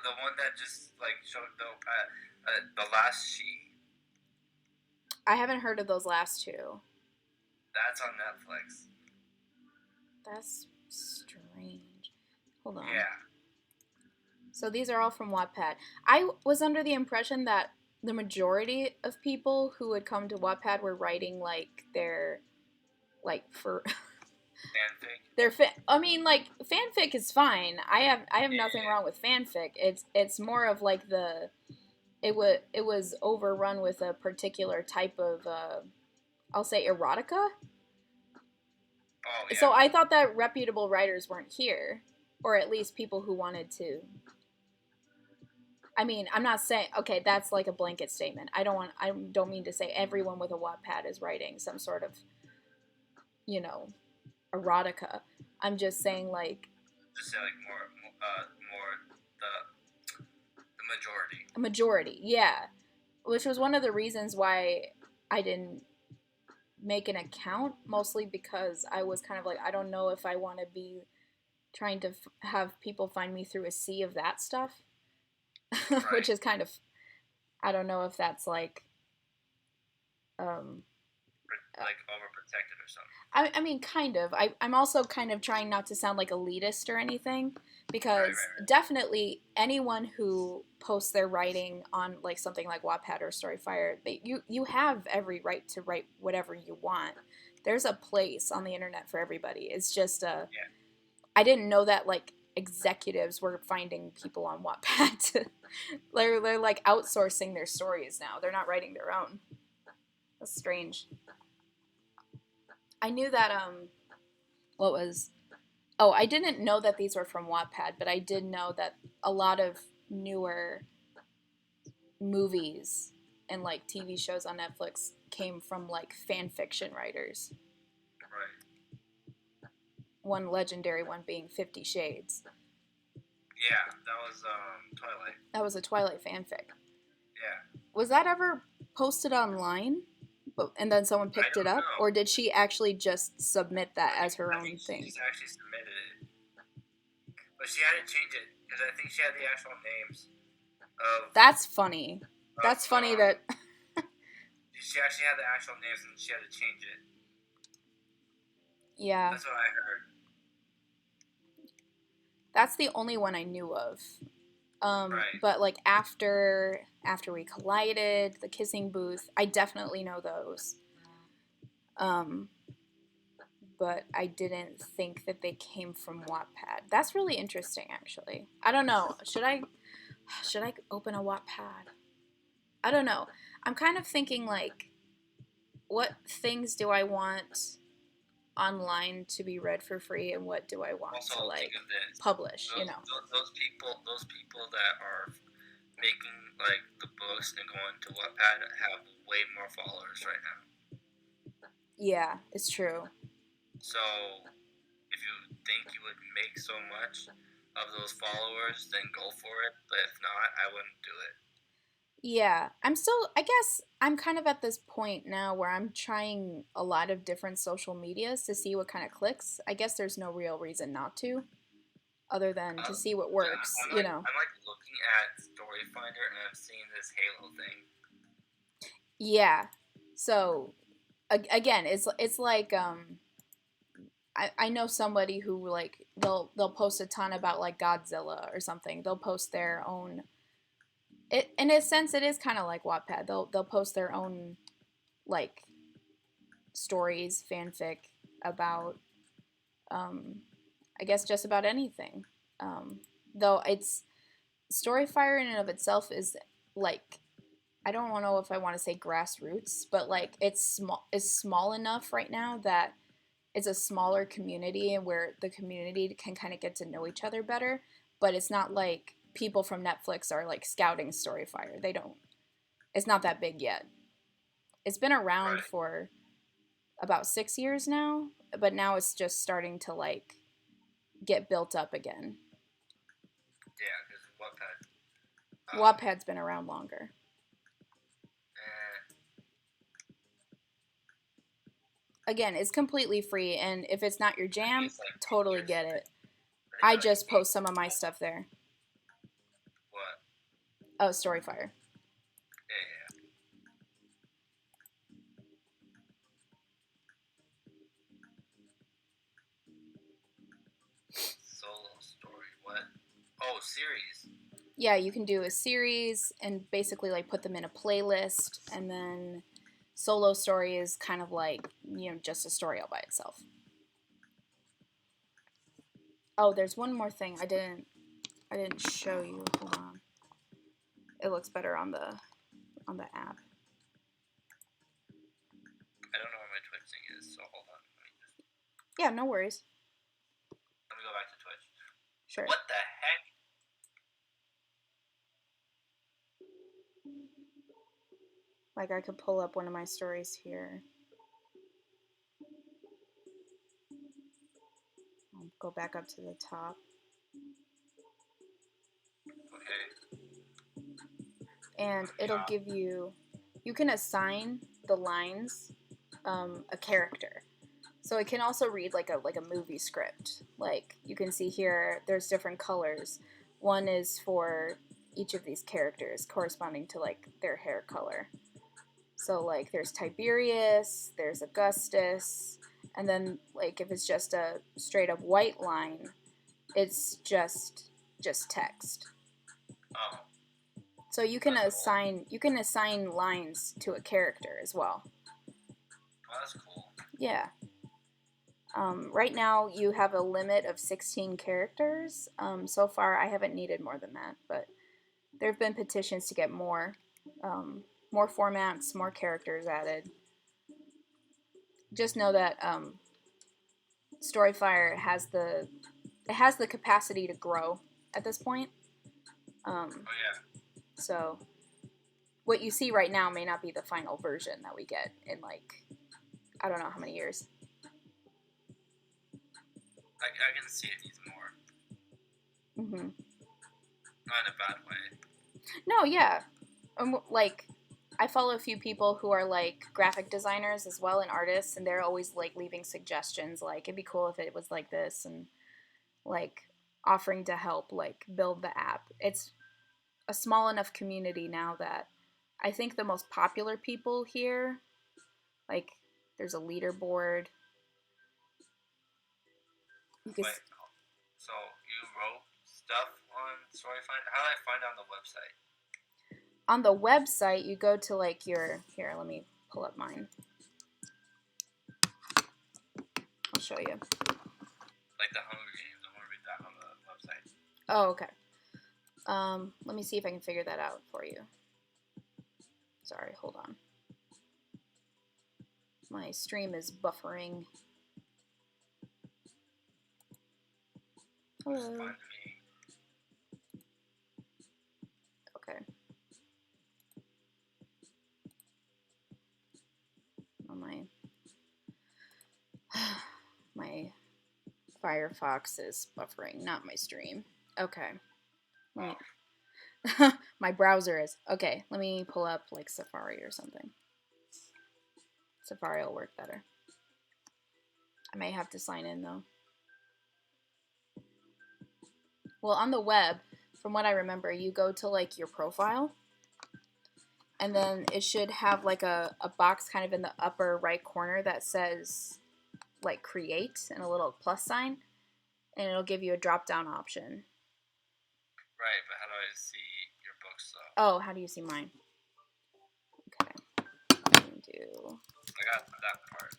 Speaker 3: The one that just like showed the last sheet.
Speaker 1: I haven't heard of those last two.
Speaker 3: That's on Netflix.
Speaker 1: That's strange. Hold on.
Speaker 3: Yeah.
Speaker 1: So these are all from Wattpad. I was under the impression that the majority of people who would come to Wattpad were writing like their, like for
Speaker 3: fanfic.
Speaker 1: I mean, like fanfic is fine. I have nothing wrong with fanfic. It's more of like it was overrun with a particular type of I'll say erotica.
Speaker 3: Oh, yeah.
Speaker 1: So I thought that reputable writers weren't here, or at least people who wanted to. I mean, I'm not saying okay, that's like a blanket statement. I don't mean to say everyone with a Wattpad is writing some sort of, erotica. I'm just saying like.
Speaker 3: Just say like more the majority.
Speaker 1: A majority, yeah. Which was one of the reasons why I didn't make an account, mostly because I was kind of like, I don't know if I want to be trying to have people find me through a sea of that stuff. Right. Which is kind of, I don't know if that's like
Speaker 3: overprotected or something.
Speaker 1: I mean, kind of. I'm also kind of trying not to sound like elitist or anything, because
Speaker 3: right.
Speaker 1: Definitely anyone who posts their writing on like something like Wattpad or Storyfire, you have every right to write whatever you want. There's a place on the internet for everybody. It's just I didn't know that like executives were finding people on Wattpad to, they're like outsourcing their stories now. They're not writing their own. That's strange. I knew that I didn't know that these were from Wattpad, but I did know that a lot of newer movies and like TV shows on Netflix came from like fan fiction writers.
Speaker 3: Right.
Speaker 1: One legendary one being 50 Shades.
Speaker 3: Yeah, that was Twilight.
Speaker 1: That was a Twilight fanfic.
Speaker 3: Yeah.
Speaker 1: Was that ever posted online? And then someone picked it up?
Speaker 3: Know.
Speaker 1: Or did she actually just submit that as her own thing?
Speaker 3: She just actually submitted it. But she had to change it, because I think she had the actual names of...
Speaker 1: That's funny. That's funny that...
Speaker 3: she actually had the actual names, and she had to change it.
Speaker 1: Yeah.
Speaker 3: That's what I heard.
Speaker 1: That's the only one I knew of.
Speaker 3: Right.
Speaker 1: But like after we collided, the kissing booth, I definitely know those. But I didn't think that they came from Wattpad. That's really interesting, actually. I don't know. Should I open a Wattpad? I don't know. I'm kind of thinking like, what things do I want online to be read for free, and what do I want
Speaker 3: Also,
Speaker 1: to like
Speaker 3: think of this:
Speaker 1: publish, you know.
Speaker 3: those people that are making like the books and going to Wattpad have way more followers right now.
Speaker 1: Yeah, it's true.
Speaker 3: So if you think you would make so much of those followers, then go for it. But if not, I wouldn't do it.
Speaker 1: Yeah, I guess I'm kind of at this point now where I'm trying a lot of different social medias to see what kind of clicks. I guess there's no real reason not to, other than to see what works,
Speaker 3: I'm
Speaker 1: you know.
Speaker 3: I'm like looking at Story Finder and I'm seeing this Halo thing.
Speaker 1: Yeah. So again, it's like I know somebody who like they'll post a ton about like Godzilla or something. They'll post their own. It in a sense it is kind of like Wattpad. They'll post their own like stories, fanfic about I guess just about anything. Though it's Storyfire in and of itself is like I don't know if I want to say grassroots, but like it's small enough right now that it's a smaller community and where the community can kind of get to know each other better. But it's not like people from Netflix are like scouting Storyfire. They don't. It's not that big yet. It's been around for about 6 years now, but now it's just starting to like get built up again.
Speaker 3: Yeah, because
Speaker 1: Wattpad's been around longer. Again, it's completely free, and if it's not your jam, like totally get it. I just post some of my stuff there.
Speaker 3: What?
Speaker 1: Oh, Storyfire.
Speaker 3: Yeah. Solo story. What? Oh, series.
Speaker 1: Yeah, you can do a series and basically like put them in a playlist, and then solo story is kind of like, you know, just a story all by itself. Oh, there's one more thing I didn't show you. Hold on. It looks better on the app.
Speaker 3: I don't know where my Twitch thing is, so hold on.
Speaker 1: Yeah, no worries.
Speaker 3: Let me go back to Twitch.
Speaker 1: Sure.
Speaker 3: What the heck?
Speaker 1: Like I could pull up one of my stories here. I'll go back up to the top.
Speaker 3: Okay.
Speaker 1: And it'll give you can assign the lines a character. So it can also read like a movie script. Like you can see here, there's different colors. One is for each of these characters corresponding to like their hair color. So like there's Tiberius, there's Augustus, and then like if it's just a straight up white line, it's just text.
Speaker 3: Oh.
Speaker 1: So you can assign lines to a character as well.
Speaker 3: Oh, that's cool.
Speaker 1: Yeah. Right now you have a limit of 16 characters. So far I haven't needed more than that, but there have been petitions to get more formats, more characters added. Just know that Storyfire has the capacity to grow at this point.
Speaker 3: Oh yeah.
Speaker 1: So what you see right now may not be the final version that we get in like I don't know how many years.
Speaker 3: I can see it needs more.
Speaker 1: Mm-hmm.
Speaker 3: Not in a bad way.
Speaker 1: No, yeah. Like, I follow a few people who are like graphic designers as well and artists, and they're always like leaving suggestions. Like, it'd be cool if it was like this, and like offering to help like build the app. It's a small enough community now that I think the most popular people here, like, there's a leaderboard.
Speaker 3: Wait, so you wrote stuff on Storyfinder? How do I find it on the website?
Speaker 1: On the website, you go to like your here. Let me pull up mine. I'll show you.
Speaker 3: Like the Hunger Games. I want to read that on the website.
Speaker 1: Oh, okay. Let me see if I can figure that out for you. Sorry, hold on. My stream is buffering.
Speaker 3: Looks
Speaker 1: Hello.
Speaker 3: fine to me.
Speaker 1: Okay. Oh my Firefox is buffering, not my stream. Okay. Let me my browser is. Okay, let me pull up like Safari or something. Safari will work better. I may have to sign in though. Well, on the web, from what I remember, you go to like your profile, and then it should have like a box kind of in the upper right corner that says like create and a little plus sign, and it'll give you a drop down option.
Speaker 3: Right, but how do I see your books though?
Speaker 1: Oh, how do you see mine? Okay. Let me do
Speaker 3: I got that part.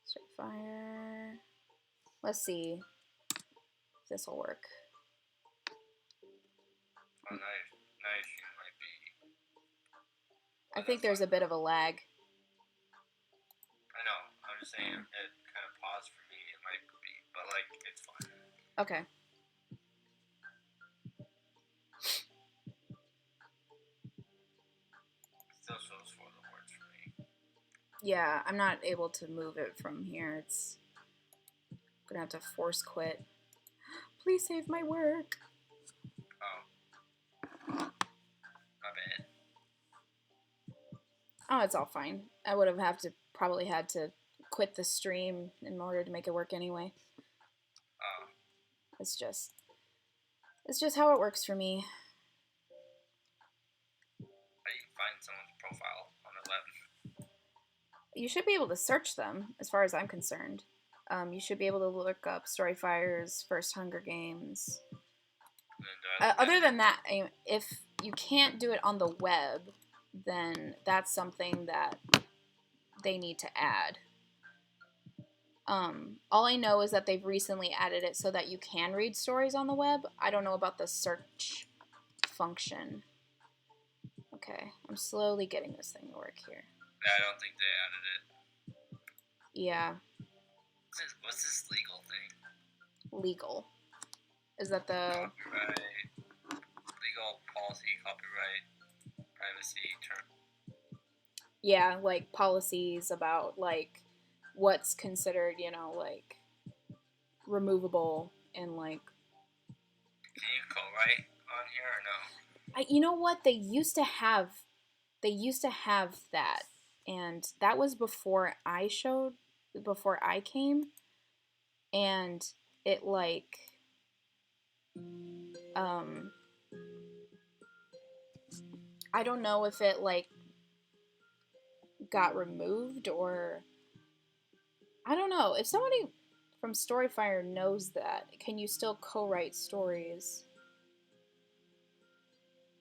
Speaker 1: Starfire. Let's see if this will work.
Speaker 3: Oh, now your stream might be.
Speaker 1: I think there's a bit of a lag.
Speaker 3: I know. I'm just saying it kind of paused for me. It might be, but like it's fine.
Speaker 1: Okay.
Speaker 3: It still shows 4thewords for me.
Speaker 1: Yeah, I'm not able to move it from here. It's gonna have to force quit. Please save my work.
Speaker 3: Oh. My bad.
Speaker 1: Oh, it's all fine. I would have probably had to quit the stream in order to make it work anyway.
Speaker 3: Oh.
Speaker 1: It's just how it works for me.
Speaker 3: How do you find someone's profile on the web?
Speaker 1: You should be able to search them, as far as I'm concerned. You should be able to look up Storyfire's first Hunger Games. Other than that, if you can't do it on the web, then that's something that they need to add. All I know is that they've recently added it so that you can read stories on the web. I don't know about the search function. Okay, I'm slowly getting this thing to work here.
Speaker 3: Yeah, I don't think they added it.
Speaker 1: Yeah.
Speaker 3: What's this legal thing?
Speaker 1: Legal. Is that the...
Speaker 3: Copyright, legal, policy, copyright, privacy, term.
Speaker 1: Yeah, like policies about like what's considered, you know, like removable and like...
Speaker 3: Can you co-write on here or no?
Speaker 1: You know what? They used to have that, and that was before I came, and it like I don't know if it like got removed or I don't know. If somebody from Storyfire knows that, can you still co-write stories?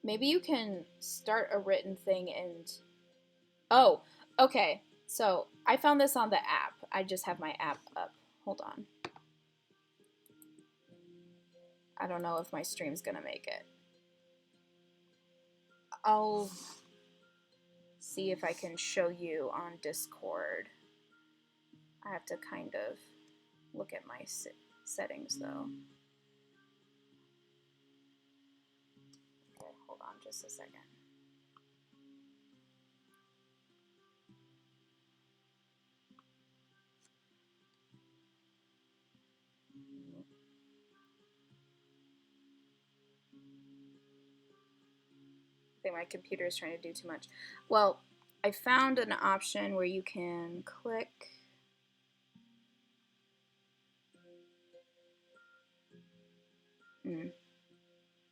Speaker 1: Maybe you can start a written thing and... Oh, okay. So I found this on the app. I just have my app up. Hold on. I don't know if my stream's gonna make it. I'll see if I can show you on Discord. I have to kind of look at my settings though. Okay, hold on just a second. I think my computer is trying to do too much. Well, I found an option where you can click.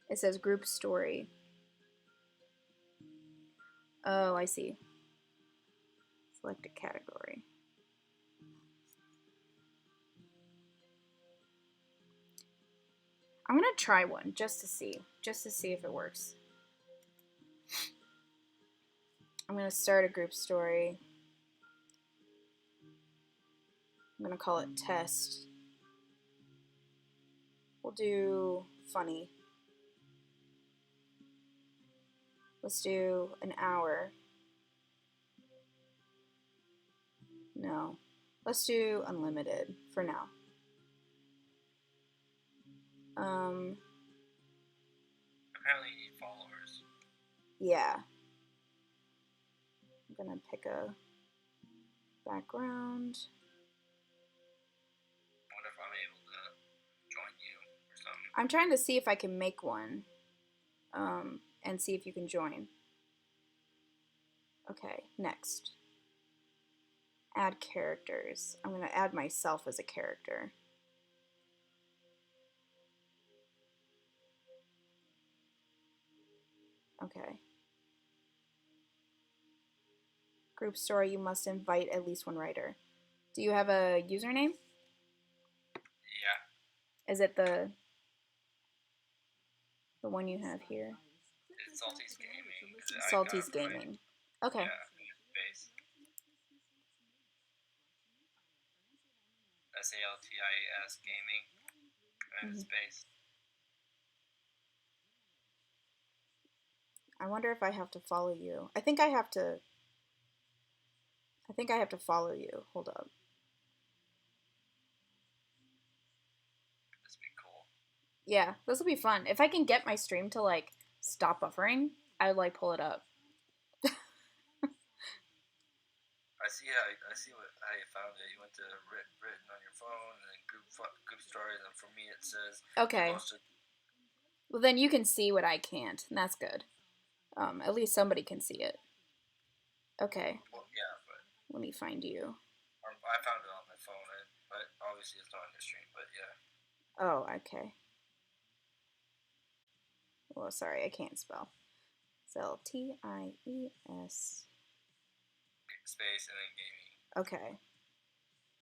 Speaker 1: It says group story. Oh, I see. Select a category. I'm gonna try one just to see if it works. I'm gonna start a group story. I'm gonna call it test. We'll do funny. Let's do an hour. No. Let's do unlimited for now.
Speaker 3: Apparently you need followers.
Speaker 1: Yeah. I'm gonna pick a background.
Speaker 3: What if I'm able to join you or something?
Speaker 1: I'm trying to see if I can make one. And see if you can join. Okay, next. Add characters. I'm gonna add myself as a character. Okay. Group story, you must invite at least one writer. Do you have a username?
Speaker 3: Yeah.
Speaker 1: Is it the one you have here?
Speaker 3: It's Salty's Gaming.
Speaker 1: Salty's Gaming. Okay.
Speaker 3: Yeah, space. SALTIES Gaming and space.
Speaker 1: I wonder if I have to follow you. I think I have to follow you. Hold up.
Speaker 3: This would be cool.
Speaker 1: Yeah, this will be fun. If I can get my stream to like stop buffering, I would like pull it up.
Speaker 3: I see how you found it. You went to written on your phone, and then group stories, and for me it says
Speaker 1: Okay. Well, then you can see what I can't, and that's good. At least somebody can see it. Okay.
Speaker 3: Well, yeah, but
Speaker 1: let me find you.
Speaker 3: I found it on my phone, but obviously it's not on your stream. But yeah.
Speaker 1: Oh, okay. Well, sorry, I can't spell. So TIES.
Speaker 3: Space and then gaming.
Speaker 1: Okay.